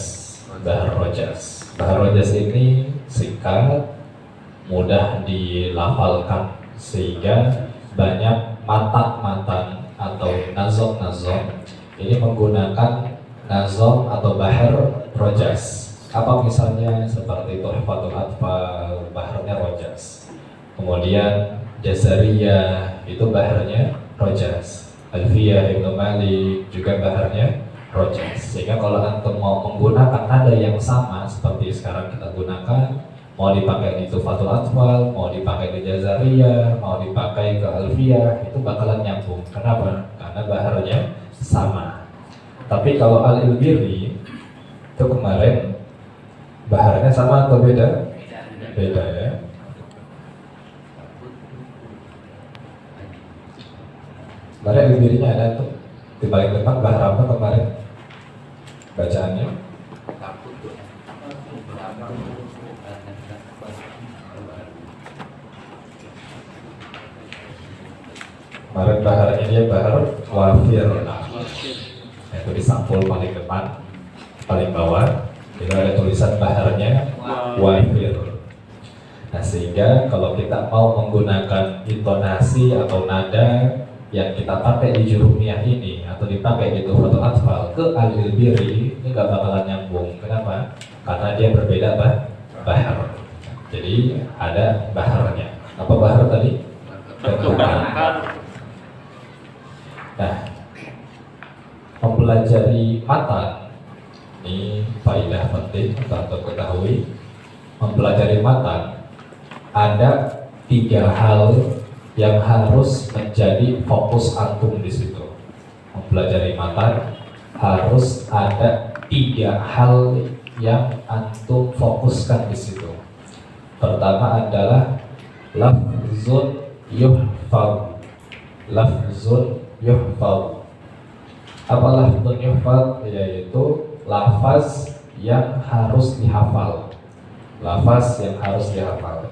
Bahar rojas. Bahar rojas ini singkat, mudah dilafalkan, sehingga banyak matan-matan atau nazm-nazm ini menggunakan nazm atau bahar rojas. Apa misalnya? Seperti Tuhfatul Atfal, baharnya rojas. Kemudian Jazariyah itu baharnya rojas. Alfiyah Ibnu Malik juga baharnya rojas. Sehingga kalau antum mau menggunakan nada yang sama seperti sekarang kita gunakan, mau dipakai di Tuhfatul Atfal, mau dipakai di Jazariyah, mau dipakai ke Alfiyah, itu bakalan nyambung. Kenapa? Karena baharnya sama. Tapi kalau Al-Ilbiri itu kemarin baharnya sama atau beda? Beda ya. Kemarin Al-Ilbirinya ada tuh di paling depan bahar apa kemarin bacaannya? Kemarin baharnya dia bahar wafir. Itu di sampul paling depan, paling bawah itu ada tulisan baharnya wafir. Nah, sehingga kalau kita mau menggunakan intonasi atau nada yang kita pakai di jurumiyah ini atau dipakai di Tuhfatul Atfal ke Al-Ilbiri, ini gak bakalan nyambung. Kenapa? Karena dia berbeda bahar. Jadi ada baharnya. Apa bahar tadi? Nah, mempelajari matan ini faedah penting untuk ketahui. Mempelajari matan ada 3 hal yang harus menjadi fokus antum di situ. Mempelajari matan harus ada 3 hal yang antum fokuskan di situ. Pertama adalah lafzun yuhfaz. Lafzun yuhfaz. Apa lafzun yuhfaz? Yaitu lafaz yang harus dihafal. Lafaz yang harus dihafal.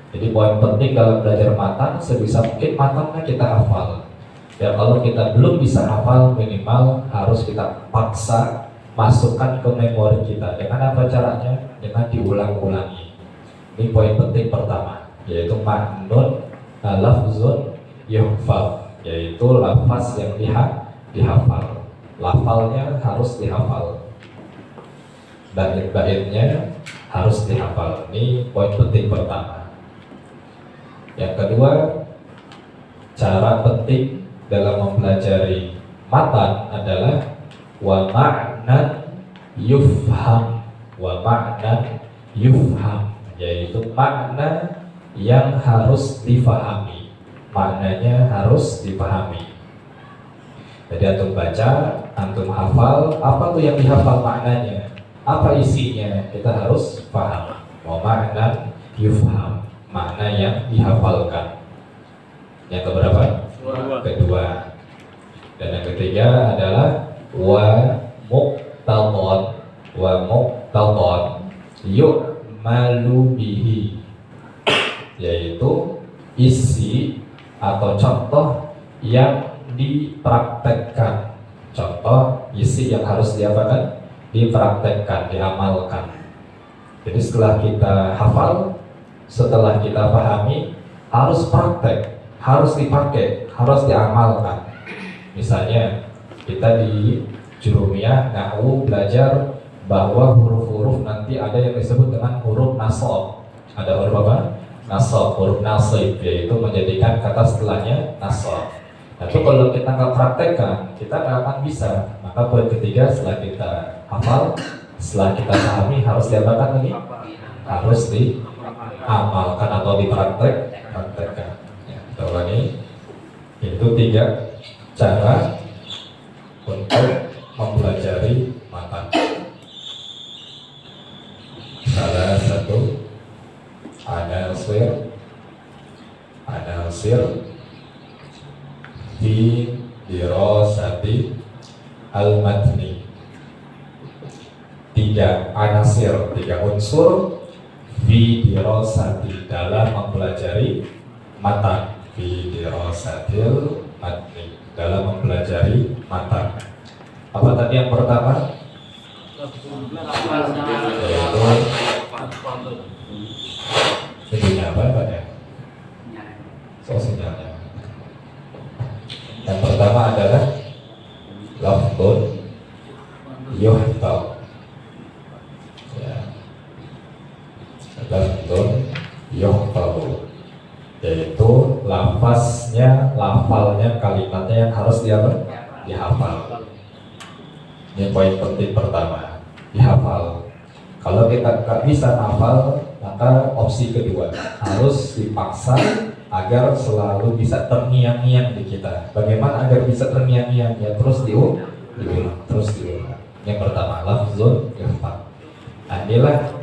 Jadi poin penting dalam belajar matan, sebisa mungkin matannya kita hafal. Ya, kalau kita belum bisa hafal, minimal harus kita paksa masukkan ke memori kita. Dengan apa caranya? Dengan diulang-ulangi. Ini poin penting pertama, yaitu ma'nun lafzun yuhfaz, yaitu lafaz yang dihafal. Lafalnya harus dihafal, bait-baitnya harus dihafal. Ini poin penting pertama. Yang kedua, cara penting dalam mempelajari matan adalah wa ma'nan yufham. Wa ma'nan yufham, yaitu makna yang harus difahami. Maknanya harus dipahami. Jadi antum baca, antum hafal, apa tuh yang dihafal maknanya? Apa isinya? Kita harus paham. Wa ma'nan yufham, makna yang dihafalkan. Yang keberapa? Kedua. Dan yang ketiga adalah wa muqtadon. Wa muqtadon yu'malu bihi, yaitu isi atau contoh yang dipraktekkan. Contoh isi yang harus diapakan? Dipraktekkan, diamalkan. Jadi setelah kita hafal, setelah kita pahami, harus praktek, harus dipakai, harus diamalkan. Misalnya kita di Jurumiyah Nahwu belajar bahwa huruf-huruf nanti ada yang disebut dengan huruf nasab. Ada huruf apa? Nasab, huruf nasib, yaitu menjadikan kata setelahnya nasab. Tapi kalau kita nggak praktekkan, kita nggak akan bisa. Maka poin ketiga, setelah kita hafal, setelah kita pahami, harus diapakan lagi? Harus diamalkan atau dipraktekkan. Ya, kita ulangi. Itu 3 cara untuk mempelajari matan. Salah satu anasir di dirasati al-matni. 3 anasir, 3 unsur fi dirasati, dalam mempelajari matan. Fi dirasatil matni, dalam mempelajari matan. Apa tadi yang pertama? Yaitu ininya apa Pak ya? Sinyalnya. Yang pertama adalah lafzun yuhtab. Ya. Lafzun yuhtab, yaitu lafaznya, lafalnya, kalimatnya yang harus dihafal. Ini poin penting pertama, dihafal. Kalau kita nggak bisa hafal, maka opsi kedua harus dipaksa agar selalu bisa terngiang-ngiang di kita. Bagaimana agar bisa terngiang-ngiang? Ya terus diulang. Yang pertama, lafzun yuhfaz. Nah, inilah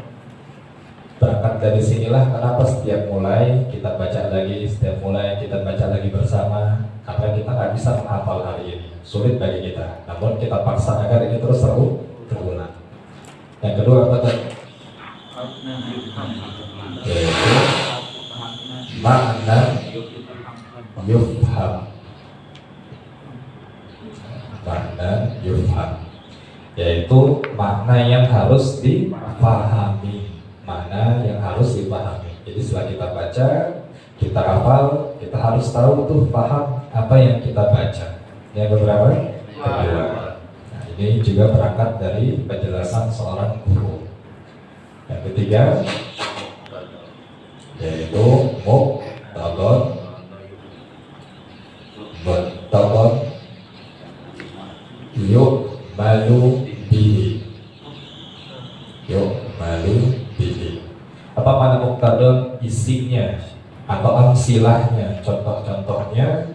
berangkat dari sinilah kenapa setiap mulai kita baca lagi, setiap mulai kita baca lagi bersama, karena kita nggak bisa menghafal hari ini, sulit bagi kita. Namun kita paksa agar ini terus terulang. Yang kedua apa tadi? Yaitu makna yufham. Makna yufham, yaitu makna yang harus dipahami. Mana yang harus dipahami. Jadi setelah kita baca, kita hafal, kita harus tahu tuh paham apa yang kita baca. Yang keberapa? Kedua. Nah, ini juga berangkat dari penjelasan seorang guru. Yang ketiga, yaitu muqtadon yu'malu bihi. Yu'malu bihi. Apa mana muqtadon? Isinya atau amsilahnya, contoh-contohnya.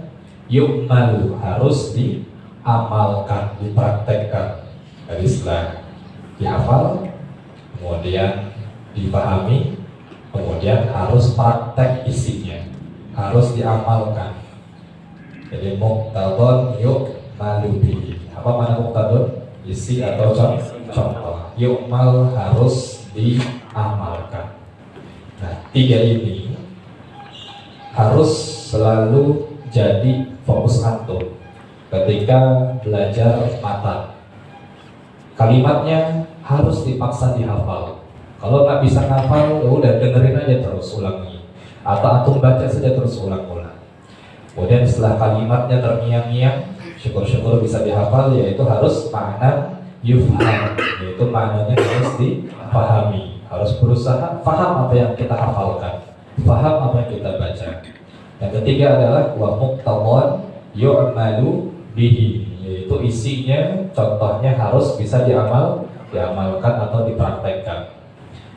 Yu'malu, harus diamalkan, dipraktekkan. Jadi setelah dihafal, kemudian dipahami, kemudian harus praktek isinya, harus diamalkan. Jadi muqtadon yu'malu bihi. Apa mana muqtadon? Isi atau contoh. Yu'mal, harus diamalkan. Nah, 3 ini harus selalu jadi fokus antum ketika belajar matan. Kalimatnya harus dipaksa dihafal. Kalau nggak bisa ngafal, ya udah dengerin aja terus, ulangi. Atau antum baca saja terus ulang-ulang. Kemudian setelah kalimatnya terngiang-ngiang, syukur-syukur bisa dihafal, yaitu harus makna yufham, yaitu maknanya harus dipahami. Harus berusaha paham apa yang kita hafalkan, paham apa yang kita baca. Yang ketiga adalah wa muqtadon yu'malu bihi, yaitu isinya, contohnya harus bisa diamalkan atau dipraktekkan.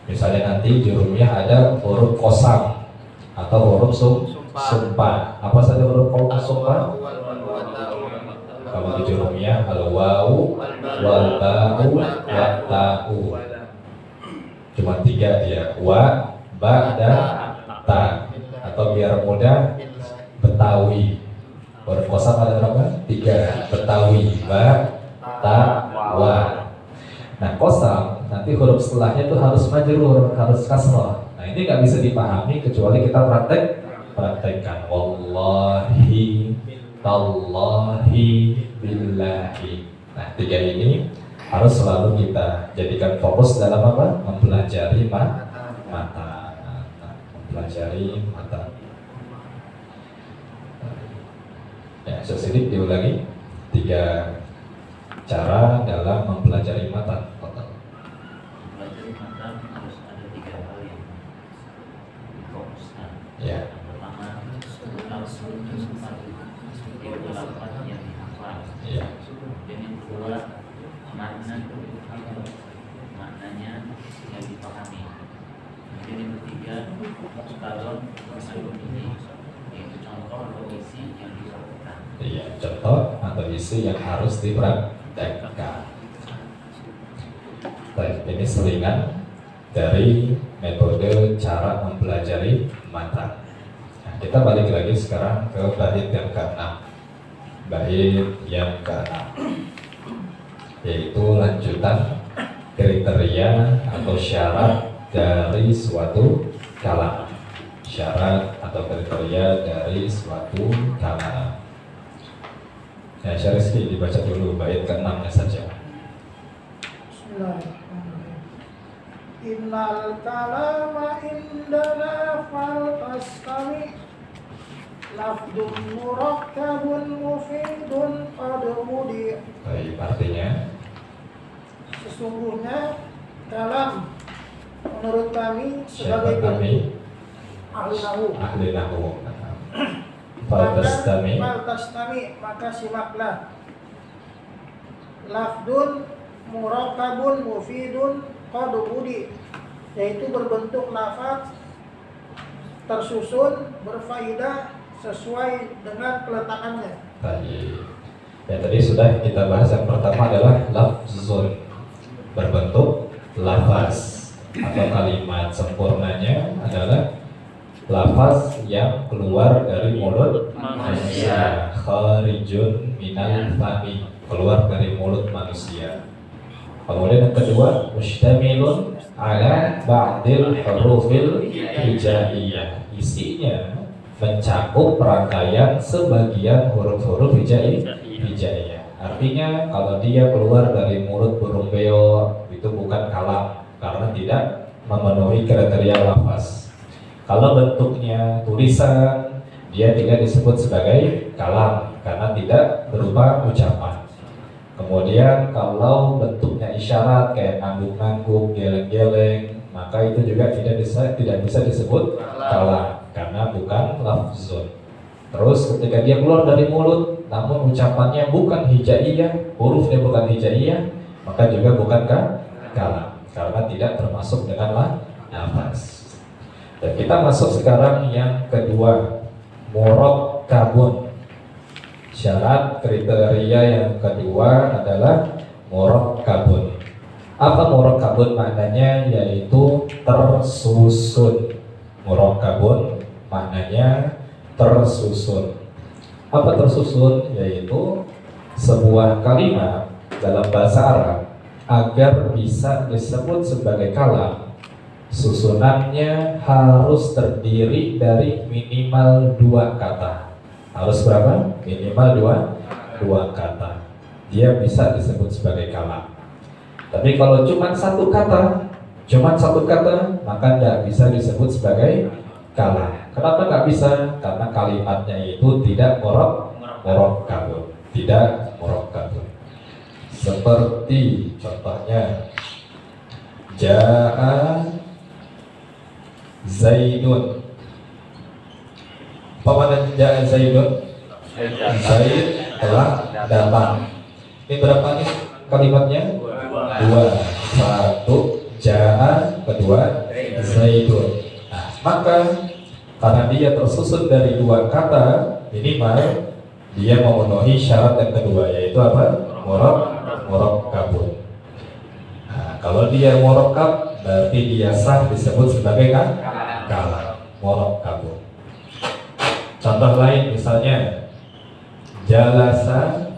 Misalnya nanti di Jurumiyah ada huruf qasam atau huruf sumpah. Apa saja huruf sumpah? Kalau di Jurumiyah al-wawu wal ba'u wa ta'u. Cuma 3 dia, wa, ba, dan ta. Atau biar mudah, Betawi. Huruf qasam ada berapa? 3. Betawi, ba, ta, wa. Nah, qasam nanti nanti huruf setelahnya itu harus majrur, harus kasrah. Nah ini nggak bisa dipahami kecuali kita praktekkan. Wallahi, tallahi, billahi. Nah 3 ini harus selalu kita jadikan fokus dalam apa? Mempelajari mata. Mempelajari mata. Ya, sesedikit diulangi 3 cara dalam mempelajari mata. Mempelajari mata harus ada 3 hal yang difokuskan. Ya. Yang pertama harus menghafal itu lafaz yang dihafal. Ya. Dan yang kedua maknanya yang dipahami. Kemudian yang ketiga kalau ini yaitu contoh atau isi yang dilakukan. Iya, contoh atau isi yang harus dipraktekkan. Baik, ini selingan dari metode cara mempelajari mata. Nah, kita balik lagi sekarang ke bait yang ke-6. Bait yang ke-6 yaitu lanjutan kriteria atau syarat dari suatu kalam. Syarat atau kriteria dari suatu kalam. Ya, Syekh Rizky dibaca dulu bait ke-6-nya saja. Bismillahirrahmanirrahim. Innal kalama indana fal tastami lafdun murakkabun mufidun qad mudi. Baik, artinya Sesungguhnya kalam menurut kami siapa sebagai kami? ahli nahwu. Ahli nahwu. Faltastami. Maka simaklah. Lafdun murakkabun mufidun qad mudi, yaitu berbentuk lafaz tersusun berfaedah sesuai dengan peletakannya. Baik. Ya, tadi sudah kita bahas yang pertama adalah lafzun, berbentuk lafaz atau kalimat. Sempurnanya adalah lafaz yang keluar dari mulut manusia, kharijun minal fami, keluar dari mulut manusia. Kemudian yang kedua, mustamilun ala ba'dil hurufil hijaiyah, isinya mencakup rangkaian sebagian huruf-huruf hijaiyah. Artinya kalau dia keluar dari mulut burung beo itu bukan kalam karena tidak memenuhi kriteria lafaz. Kalau bentuknya tulisan, dia tidak disebut sebagai kalam karena tidak berupa ucapan. Kemudian kalau bentuknya isyarat kayak ngangguk-ngangguk, geleng-geleng, maka itu juga tidak bisa disebut kalam karena bukan lafzun. Terus ketika dia keluar dari mulut namun ucapannya bukan hijaiyah, hurufnya bukan hijaiyah, maka juga bukan kalam karena tidak termasuk dengan lafaz. Dan kita masuk sekarang yang kedua, murakkabun. Syarat kriteria yang kedua adalah murakkabun. Apa murakkabun maknanya? Yaitu tersusun. Murakkabun maknanya tersusun. Apa tersusun? Yaitu sebuah kalimat dalam bahasa Arab agar bisa disebut sebagai kalam, susunannya harus terdiri dari minimal 2 kata. Harus berapa? Minimal 2 kata. Dia bisa disebut sebagai kalam. Tapi kalau cuma satu kata, maka tidak bisa disebut sebagai kalam. Kenapa nggak bisa? Karena kalimatnya itu tidak murakkabun, tidak murakkabun. Seperti contohnya Ja'a Zaidun. Apa makna Ja'a Zaidun? Zaid telah datang. Ini berapa nih kalimatnya? 2. Satu Ja'a, kedua Zaidun. Nah, maka karena dia tersusun dari 2 kata minimal, dia memenuhi syarat yang kedua, yaitu apa? Murakkabun. Nah, kalau dia murakkab berarti dia sah disebut sebagai kalam. Murakkabun. Contoh lain misalnya Jalasa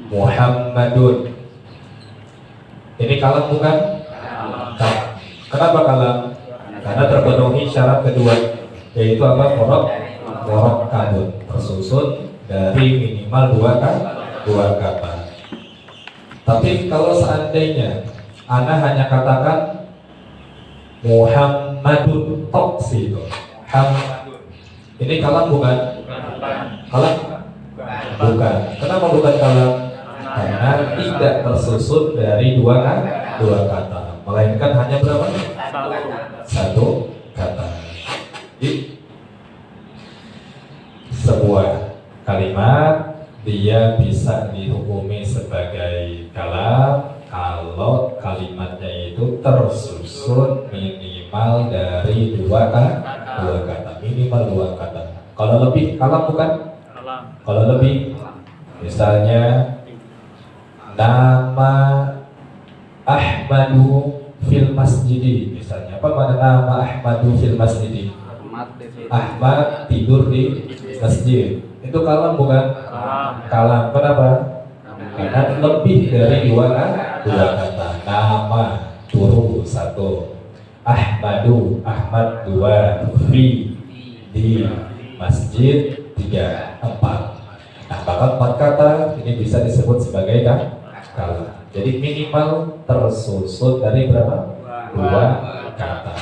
Muhammadun. Ini kalam bukan? Kalam. Kenapa kalam? Karena terpenuhi syarat kedua, yaitu apa? Murakkabun, tersusun dari minimal dua kata. Tapi kalau seandainya ana hanya katakan Muhammadun toksi itu, ini kalam bukan? Kalam bukan. Kenapa bukan kalam? Karena tidak tersusun dari dua kata, melainkan hanya berapa? Satu kata. Di sebuah kalimat dia bisa dihukumi sebagai kalam kalau kalimatnya itu tersusun minimal dari dua kata, minimal dua kata. Kalau lebih kalam bukan? Kalau lebih, misalnya nama Ahmadu fil masjidi, misalnya apa mana nama Ahmadu fil masjidi? Ahmad tidur di masjid. Itu kalam bukan? Kalam. Kenapa? Karena lebih dari dua kata. Nama turu satu, Ahmadu Ahmad dua, fi di masjid tiga, empat. Nah, maka empat kata ini bisa disebut sebagai kalam. Jadi minimal tersusun dari berapa? Dua kata.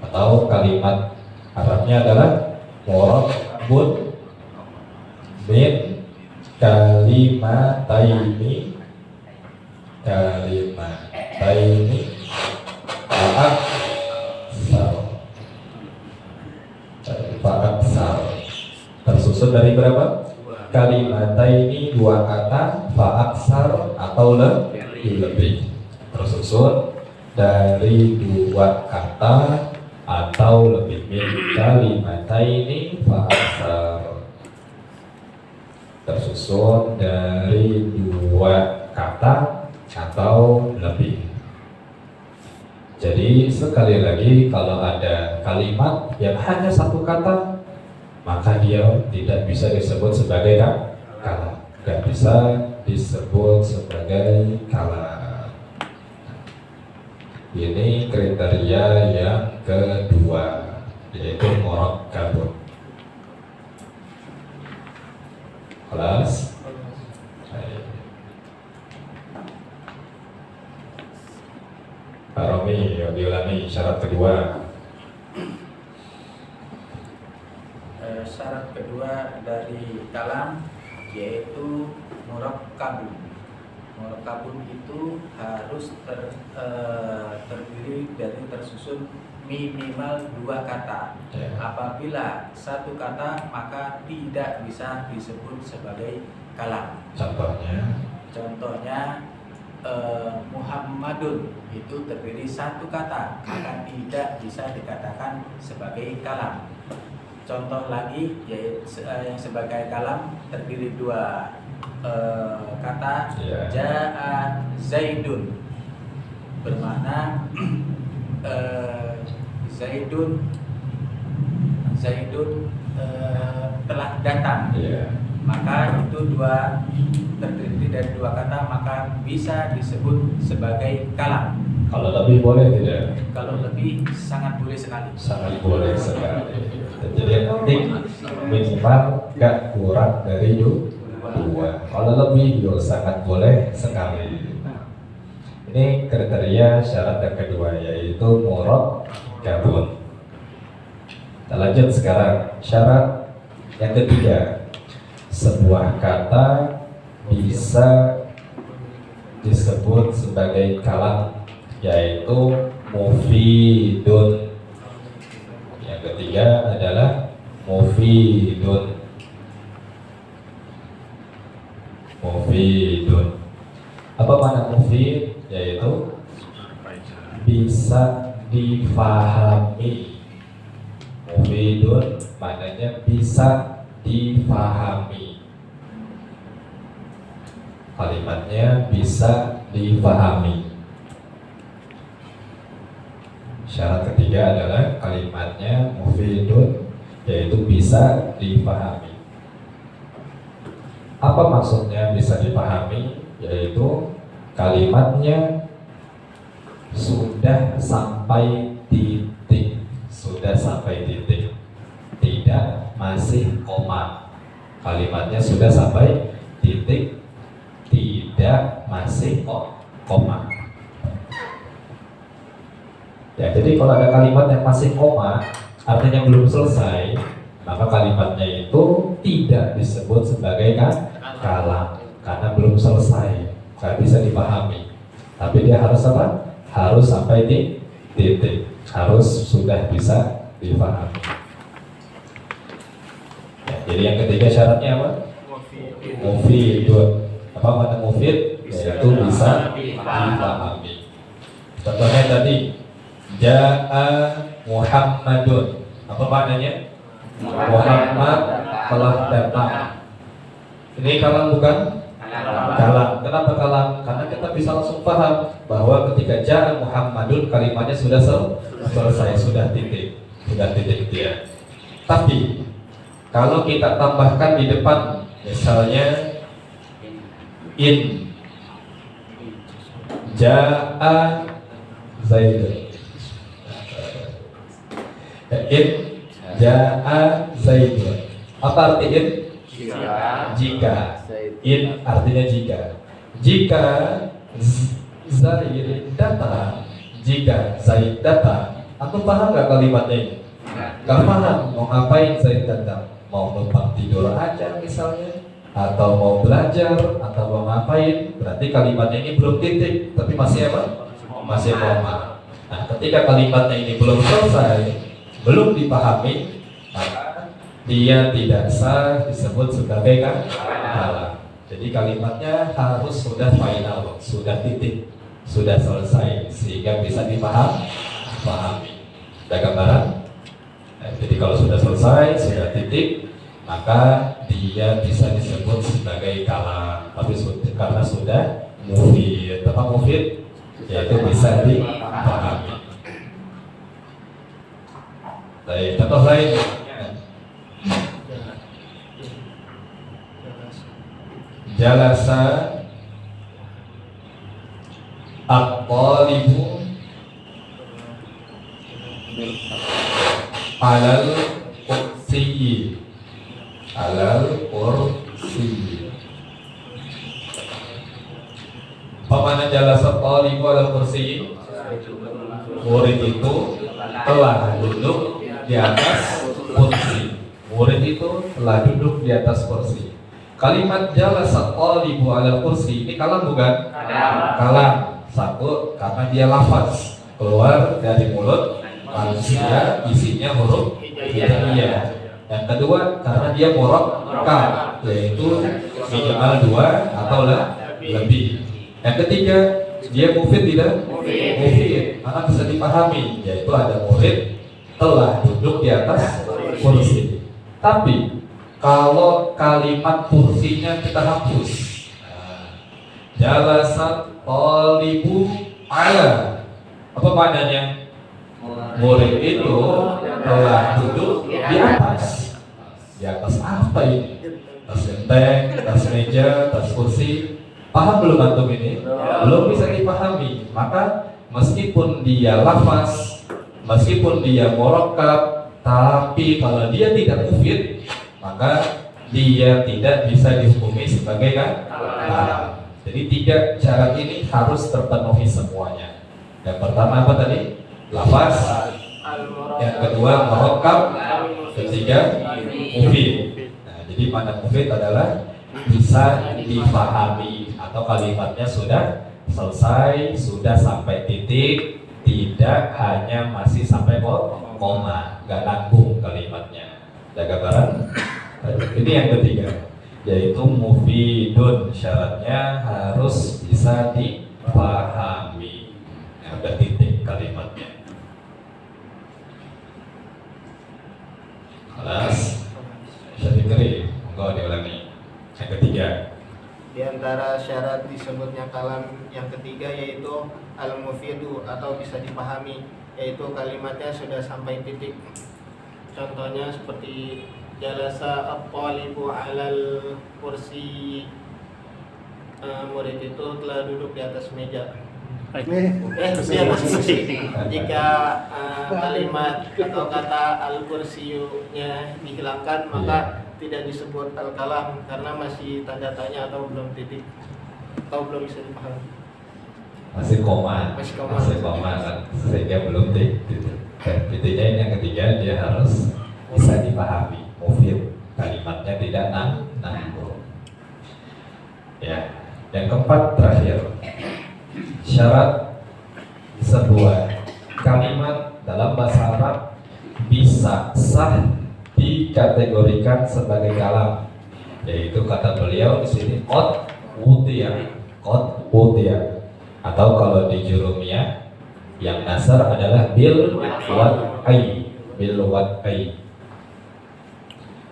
Atau kalimat Arabnya adalah murakkabun min kalimataini fa'aksar. Tersusun dari berapa? Kalimataini dua kata, fa'aksar atau lebih. Tersusun dari dua kata atau lebih. Min kalimataini fa'aksar, tersusun dari dua kata atau lebih. Jadi sekali lagi, kalau ada kalimat yang hanya satu kata, maka dia tidak bisa disebut sebagai kalam, tidak bisa disebut sebagai kalam. Ini kriteria yang kedua, yaitu murakkabun. Kelas Pak Romi, diulangi syarat kedua. Syarat kedua dari kalam yaitu murakkabun. Murakkabun itu harus terdiri dari tersusun minimal dua kata. Apabila satu kata maka tidak bisa disebut sebagai kalam. Contohnya Muhammadun itu terdiri satu kata, maka tidak bisa dikatakan sebagai kalam. Contoh lagi yaitu yang sebagai kalam terdiri dua kata, Ja'a Zaidun, bermakna Zaidun telah datang. Maka itu terdiri dari dua kata, maka bisa disebut sebagai kalam. Kalau lebih boleh tidak? Kalau lebih sangat boleh sekali. Sangat boleh sekali. Jadi yang penting minimal gak kurang dari dua. Kalau lebih sangat boleh sekali. Ini kriteria syarat yang kedua, yaitu murakkabun. Kita lanjut sekarang syarat yang ketiga. Sebuah kata bisa disebut sebagai kalam, yaitu mufidun. Yang ketiga adalah mufidun. Apa makna mufid? Yaitu bisa difahami. Mufidun maknanya bisa difahami. Kalimatnya bisa difahami. Syarat ketiga adalah kalimatnya mufidun, yaitu bisa difahami. Apa maksudnya bisa dipahami? Yaitu kalimatnya sudah sampai titik, sudah sampai titik, tidak masih koma. Kalimatnya sudah sampai titik, tidak masih koma. Ya, jadi kalau ada kalimat yang masih koma, artinya belum selesai, maka kalimatnya itu tidak disebut sebagai kalam, karena belum selesai, nggak bisa dipahami. Tapi dia harus apa? Harus sampai di titik, harus sudah bisa dipahami. Ya, jadi yang ketiga syaratnya apa? Mufidun. Apa makna mufid? Yaitu bisa dipahami. Contohnya tadi, Ja'a Muhammadun. Apa maknanya? Muhammad telah datang. Ini kalam bukan? Kalam. Kenapa kalam? Karena kita bisa langsung paham bahwa ketika Ja'a Muhammadun kalimatnya sudah selesai, sudah titik dia. Tapi kalau kita tambahkan di depan, misalnya in Ja'a Zaidun, in Ja'a Zaidun. Apa arti in? Jika. In artinya jika. Jika Zaid datang, jika Zaid datang, atau paham nggak kalimatnya ini? Gak paham. Mau ngapain Zaid datang? Mau numpang tidur aja misalnya, atau mau belajar, atau mau ngapain? Berarti kalimatnya ini belum titik, tapi masih apa? Masih koma. Nah, ketika kalimatnya ini belum selesai, belum dipahami, maka dia tidak sah disebut sebagai kalam. Jadi kalimatnya harus sudah final, sudah titik, sudah selesai, sehingga bisa dipahami. Ada gambaran? Nah, jadi kalau sudah selesai, sudah titik, maka dia bisa disebut sebagai kalam. Tapi karena sudah mufid, apa mufid? Yaitu bisa dipahami. Baik, contoh lain. Jalasa at-talibu alal kursi. Alal kursi. Apa makna jalasa at-talibu alal kursi? Murid itu telah duduk di atas kursi. Murid itu telah duduk di atas kursi. Kalimat jalasa at-talibu alal kursi ini kalam bukan? Kalam. Satu, karena dia lafaz keluar dari mulut manusia, isinya huruf hijaiyah. Yang kedua, karena dia murakkab, yaitu minimal 2 atau lebih. Yang ketiga, dia mufid tidak? Mufid, karena bisa dipahami, yaitu ada murid telah duduk di atas kursi. Tapi kalau kalimat kursinya kita hapus, jalasat talibu ala, apa maknanya? Murid itu telah duduk di atas. Di atas apa ini? Tas genteng, tas meja, tas kursi. Paham belum antum ini? Belum bisa dipahami. Maka meskipun dia lafaz, meskipun dia murakkab, tapi kalau dia tidak mufid, maka dia tidak bisa dihukumi sebagai kalam. Jadi 3 syarat ini harus terpenuhi semuanya. Yang pertama apa tadi? Lafaz. Yang kedua murakkab. Ketiga mufid. Nah, jadi mana mufid adalah bisa dipahami atau kalimatnya sudah selesai, sudah sampai titik, tidak hanya masih sampai koma, nggak nanggung kalimatnya. Ada gambaran? Ini yang ketiga, yaitu mufidun, syaratnya harus bisa dipahami. Ada titik kalimatnya. Kelas Syafikri, enggak diulangi. Yang ketiga, di antara syarat disebutnya kalam yang ketiga yaitu al-mufidu atau bisa dipahami, yaitu kalimatnya sudah sampai titik. Contohnya seperti jalasa at-talibu alal kursi. murid itu telah duduk di atas meja. Nih, Di atas kursi. Jika kalimat atau kata al-kursiyunya dihilangkan, maka tidak disebut al-kalam karena masih tanda tanya atau belum titik atau belum bisa dipahami. Masih koma, Masih koma. kan, sehingga belum titik. Titiknya ini yang ketiga, dia harus bisa dipahami, mufid, kalimatnya tidak nanggung. Ya, yang keempat terakhir, syarat sebuah kalimat dalam bahasa Arab bisa sah dikategorikan sebagai kalam, yaitu kata beliau di sini qad wudiya, atau kalau di jurumiyah yang nasar adalah bil wad'i.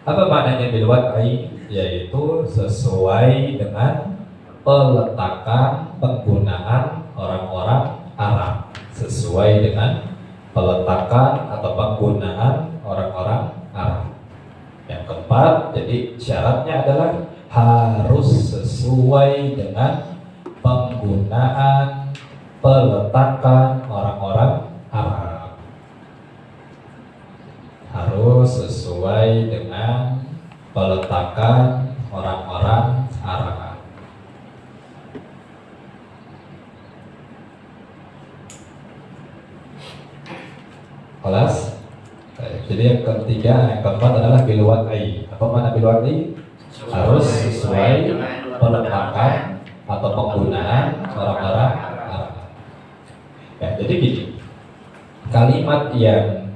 Apa maknanya bil wad'i? Yaitu sesuai dengan peletakan penggunaan orang-orang Arab, sesuai dengan peletakan atau penggunaan orang-orang Arab. Yang keempat, jadi syaratnya adalah harus sesuai dengan penggunaan peletakan orang-orang Arab. Harus sesuai dengan peletakan orang-orang Arab. Kelas. Jadi yang ketiga, yang keempat adalah bil wad'i. Apa makna bil wad'i? Harus sesuai peletakan atau penggunaan orang-orang Arab. Ya, jadi gini, kalimat yang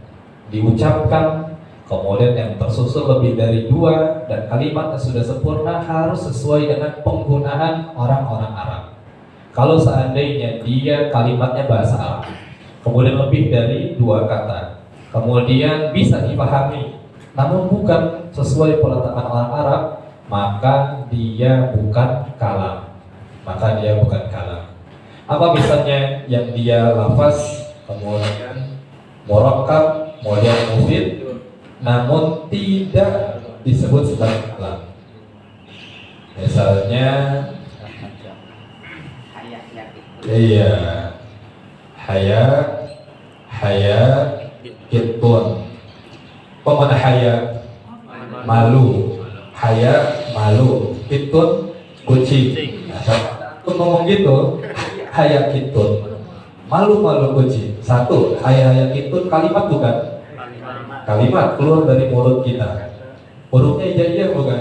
diucapkan kemudian yang tersusun lebih dari dua dan kalimat yang sudah sempurna harus sesuai dengan penggunaan orang-orang Arab. Kalau seandainya dia kalimatnya bahasa Arab, kemudian lebih dari dua kata, kemudian bisa dipahami, namun bukan sesuai peletakan orang Arab, maka dia bukan kalam. Apa misalnya yang dia lafaz, kemudian murakkab, kemudian mufid, namun tidak disebut sebagai kalam. Misalnya, iya, haya kitun. Apa mana haya? Malu. Haya malu. Kitun kucing. Untuk ngomong gitu, haya kitun, malu kucing. Satu, haya kitun kalimat bukan? Kalimat keluar dari mulut kita. Hurufnya hijaiyah bukan?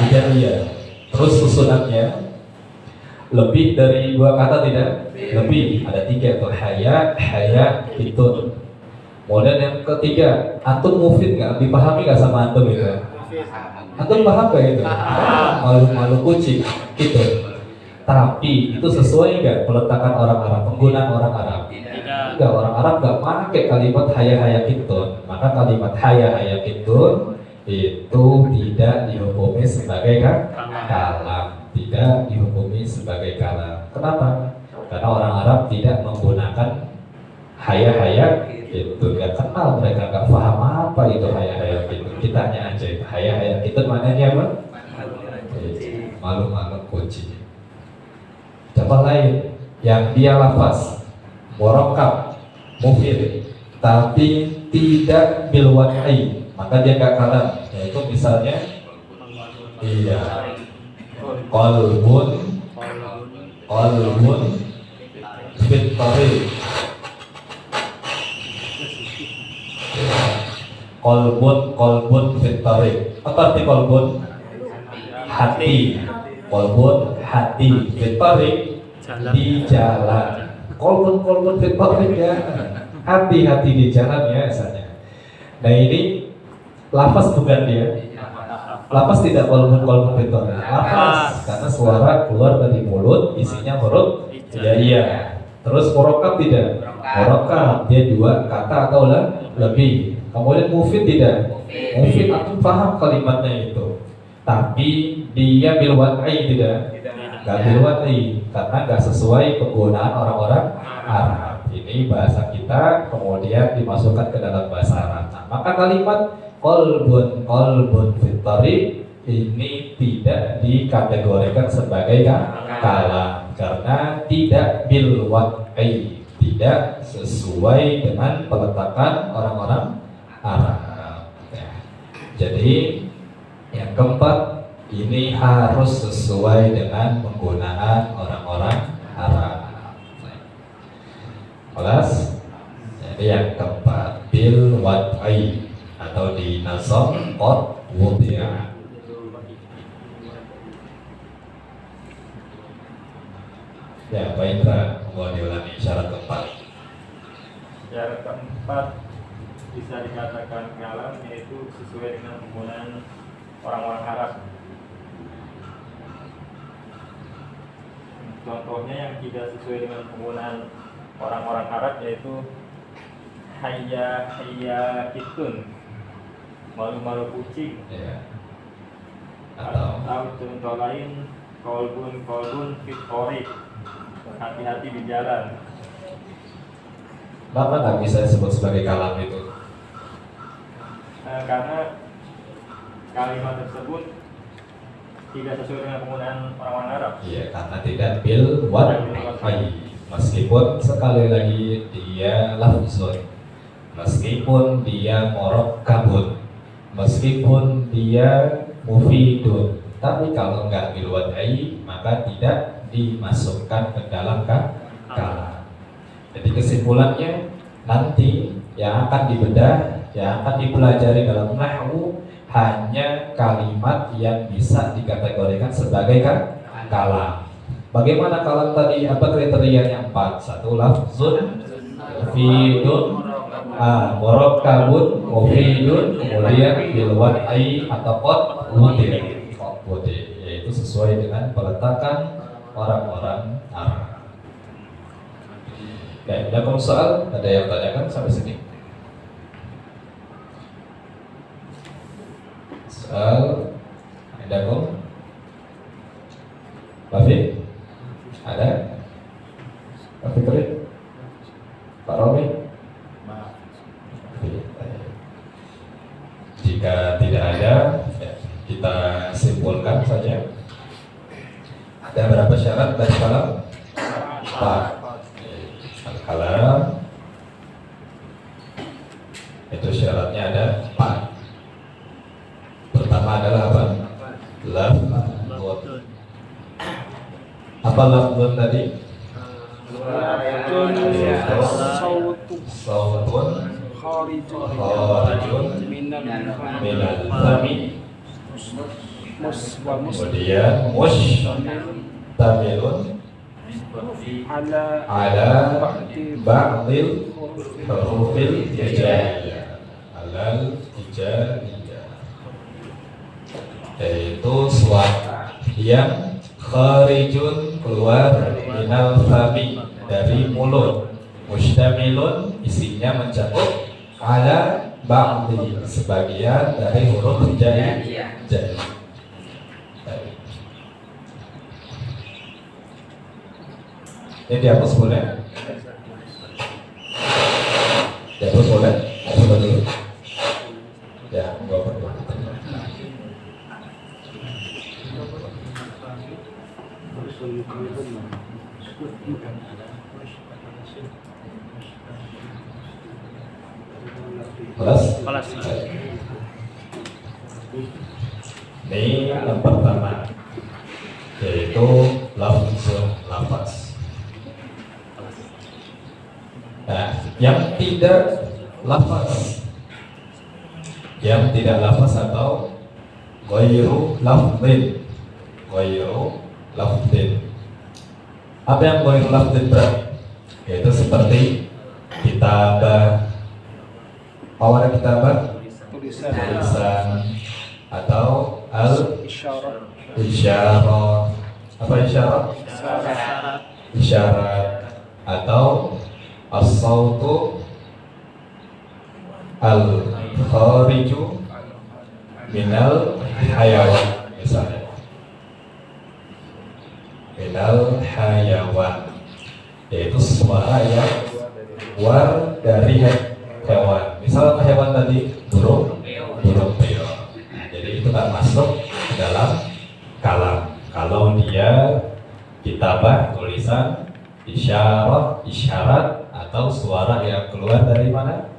Hijaiyah. Terus susunannya lebih dari dua kata tidak? Lebih, ada tiga tuh, haya kitun. Kemudian yang ketiga, antum mufid nggak? Dipahami nggak sama antum itu? Antum paham nggak itu? Malu kucing, gitu. Tapi itu sesuai nggak peletakan orang Arab, penggunaan orang Arab? Enggak, orang Arab nggak pakai kalimat haya kitun. Maka kalimat haya kitun itu tidak dihukumi sebagai kalam, tidak dihukumi sebagai kalam. Kenapa? Karena orang Arab tidak menggunakan haya itu, nggak kenal, mereka nggak paham apa itu haya itu. Kitanya aja itu haya itu maknanya apa? Malu kucing. Contoh lain yang dia lafaz murakkab, mufid, tapi tidak bil wad'i, maka dia nggak kalam. Yaitu misalnya, iya, qalbun fit tariq. Qalbun fit tariq. Apa arti qalbun? Hati. Qalbun hati, fit tariq di jalan. Qalbun fit tariq ya. Hati di jalan ya misalnya. Nah ini lafaz bukan dia. Lafaz tidak qalbun fit tariq. Lafaz karena suara keluar dari mulut isinya huruf iya. Terus murakkab tidak? Murakkab dia dua kata atau lebih. Kemudian mufid tidak? Mufid antum paham kalimatnya itu. Tapi dia bil wad'i tidak? Gak bil wad'i karena gak sesuai penggunaan orang-orang Arab. Ini bahasa kita kemudian dimasukkan ke dalam bahasa Arab. Nah, maka kalimat qalbun fit tariq ini tidak dikategorikan sebagai kalam karena tidak bil wad'i, tidak sesuai dengan peletakan orang-orang Arab. Ya. Jadi yang keempat, ini harus sesuai dengan penggunaan orang-orang Arab. Kelas. Jadi yang keempat, bil wad'i atau di nasab qad wudi'a. Ya, Pak Indra, mau diulangi syarat keempat. Syarat keempat bisa dikatakan kalam yaitu sesuai dengan penggunaan orang-orang Arab. Contohnya yang tidak sesuai dengan penggunaan orang-orang Arab yaitu hayya kitun, malu-malu kucing. Ya. Atau contoh lain kolbun fit thoriq, hati-hati di jalan. Kenapa nggak bisa disebut sebagai kalam itu? Karena kalimat tersebut tidak sesuai dengan penggunaan orang-orang Arab. Iya, karena tidak bil wad'i. Meskipun sekali lagi dia lafzun, meskipun dia murakkabun, meskipun dia mufidun, tapi kalau nggak bil wad'i maka tidak dimasukkan ke dalam kalam. Jadi kesimpulannya nanti yang akan dibedah, yang akan dipelajari dalam nahwu hanya kalimat yang bisa dikategorikan sebagai kalam. Bagaimana kalam tadi? Apa kriterianya? 4. 1 lafzun, mufidun, murakkabun, mufidun, kemudian bil wad'i atau qad wudi'a, yaitu sesuai dengan peletakan orang-orang Arab. Ya, ada soal? Ada yang tanyakan sampai sini? Soal? Ada kok? Pak Fik? Ada? Pak Fikri? Pak Romi? Jika tidak ada, ya, kita simpulkan saja. Ada berapa syarat dari kalam? 4. Kalam itu syaratnya ada 4. Pertama adalah apa? Lafzun. Apa lafzun tadi? Sautun kharijun minal fami, kemudian mustamilun ala ba'dil hurufil hijaiyah, alal hijaiyah, yaitu suara yang kharijun, keluar, minal fami, dari mulut, mustamilun, isinya mencakup, ala ba'di, sebagian dari huruf hijaiyah. Ini dihapus boleh? Dihapus boleh? Coba dulu. Ya, nggak perlu. Kelas? Ini yang pertama, yaitu lafzun, lafaz. Nah, yang tidak lafaz, atau ghairu lafzin, apa yang ghairu lafzin berarti? Yaitu seperti kitabah, awalnya kitabah, tulisan, atau isyarah, apa isyarat, atau as-sautu al-khariju minal hayawan, misalnya minal hayawan, yaitu suara yang keluar dari hewan. Misal hewan tadi burung beo. Nah, jadi Jadi itu nggak masuk ke dalam kalam. Kalau dia kitabah, tulisan, isyarat atau suara yang keluar dari mana?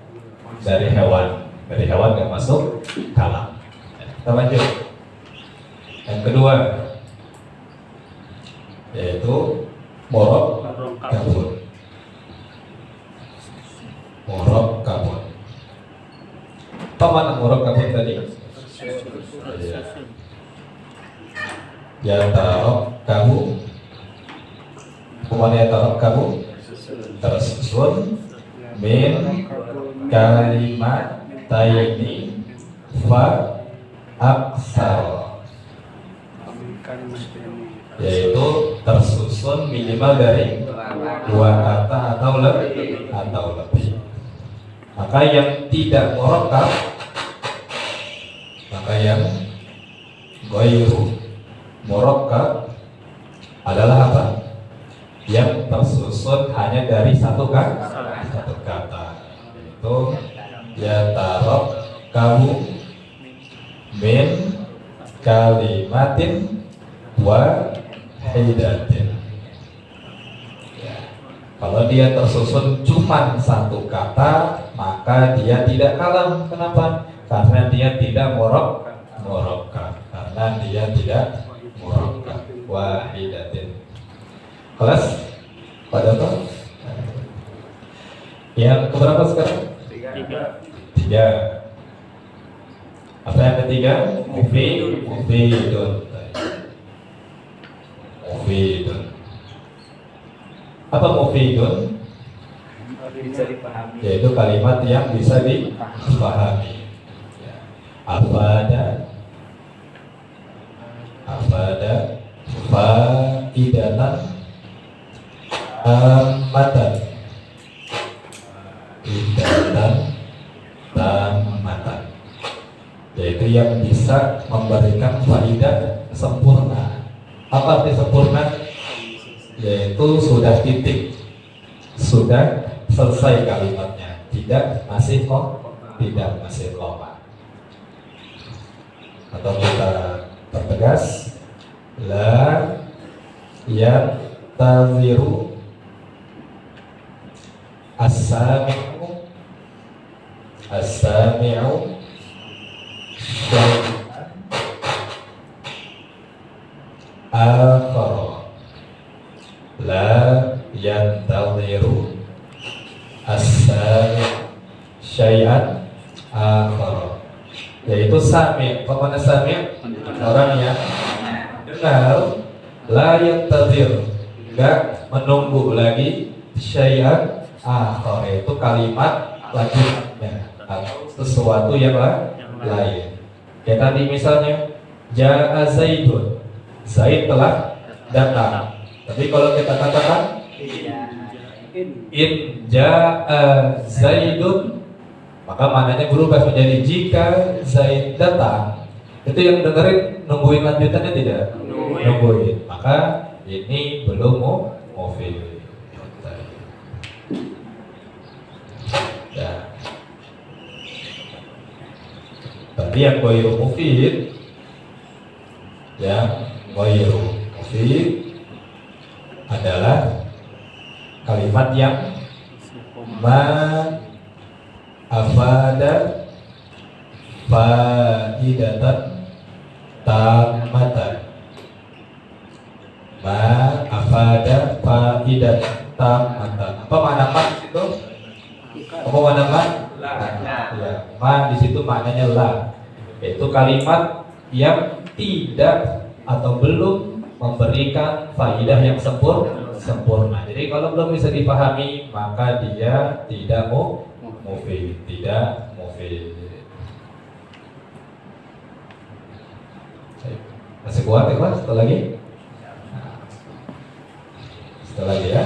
Dari hewan. Dari hewan nggak masuk kalam. Kita lanjut. Yang kedua yaitu morok kabut. Morok kabut. Apa mana morok kabut tadi? Ya tarok kabu. Kemana ya tarok kabu? Tersusun min kalimat taini fa aksar, yaitu tersusun minimal dari 2 kata atau lebih. Maka yang tidak murakkab, maka yang ghairu murakkab adalah apa? Yang tersusun hanya dari satu kata, yaitu ya tarok kamu min kalimatin wahidatin. Kalau dia tersusun cuma satu kata, maka dia tidak kalam. Kenapa? Karena dia tidak murakkab. Karena dia tidak murakkab. Wahidatin. Kelas pada apa? Yang keberapa sekarang? 3. Apa yang ketiga? Mufidun. Apa mufidun? Bisa dipahami. Yaitu kalimat yang bisa dipahami. Afada faidatan amatan tamatan, yaitu yang bisa memberikan faidah sempurna. Apa arti sempurna? Yaitu sudah titik, sudah selesai kalimatnya, tidak masih koma. Atau kita pertegas, la yantaziru as-sami'u syai'an akhara. La yantaziru as-sami' syai'an akhara, yaitu sami'. Apa sami'? Orang yang dengar. La yantazir, enggak menunggu lagi. Syai'an akhar, itu kalimat lanjutnya atau sesuatu yang lain. Kayak tadi misalnya ja'a Zaidun, Zaid telah datang. Tapi kalau kita katakan in ja'a Zaidun, maka maknanya berubah menjadi jika Zaid datang. Itu yang dengerin nungguin lanjutannya tidak? Nungguin. Maka ini belum mufid. Ya. Tadi yang ghairu mufid, adalah kalimat yang ma afada faidatan tamatan. Ma afada faidatan tamatan. Apa makna ma di situ? Apa makna ma? Ya, ma di situ maknanya la. Itu kalimat yang tidak atau belum memberikan faidah yang sempurna. Jadi kalau belum bisa dipahami, maka dia tidak mufid, tidak mufid. Masih kuat ya, Mas? Satu lagi? Satu lagi ya.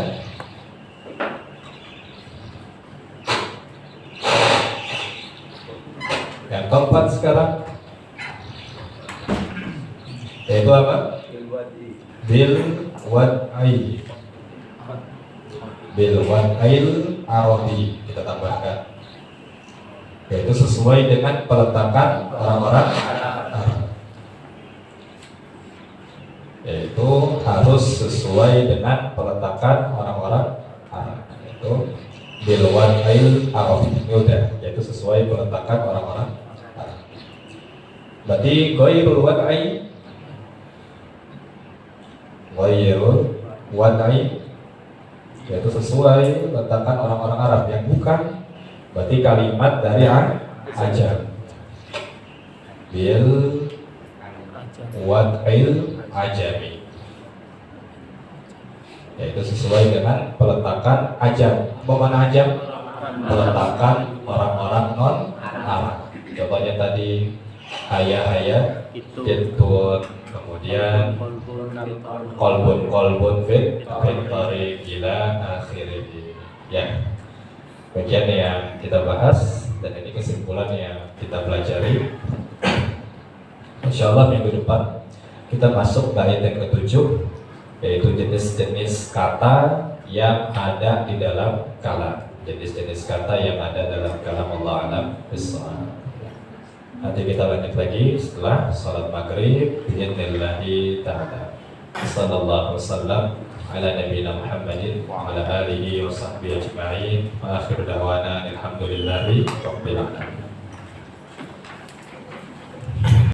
Yang keempat sekarang, yaitu apa? Bil wad'il arodi, kita tambahkan, yaitu sesuai dengan peletakan orang-orang Arab. yaitu harus sesuai dengan peletakan orang-orang Arab, yaitu bilwan ail Arab, yaitu sesuai peletakan orang-orang Arab. Berarti ghairul wad'i, yaitu sesuai peletakan orang-orang Arab, yang bukan berarti kalimat dari ajam. Bil wad'il ajami, yaitu sesuai dengan peletakan ajam. Apa mana ajam? Peletakan orang-orang non Arab. Contohnya tadi haya kitun, kemudian kolbun fit tariq ila akhirih. Ya, bagian yang kita bahas dan ini kesimpulan yang kita pelajari. Insyaallah minggu depan kita masuk ke ayat yang ke-7, yaitu jenis-jenis kata yang ada di dalam kalam. Jenis-jenis kata yang ada dalam kalam. Allah alam bissawab. Nanti kita lanjut lagi setelah salat maghrib biidznillah ta'ala. Sallallahu wasallam ala nabiyina Muhammadin wa ala alihi wa sahbihi ajma'in. Wa akhiru da'wana alhamdulillahi rabbil alamin.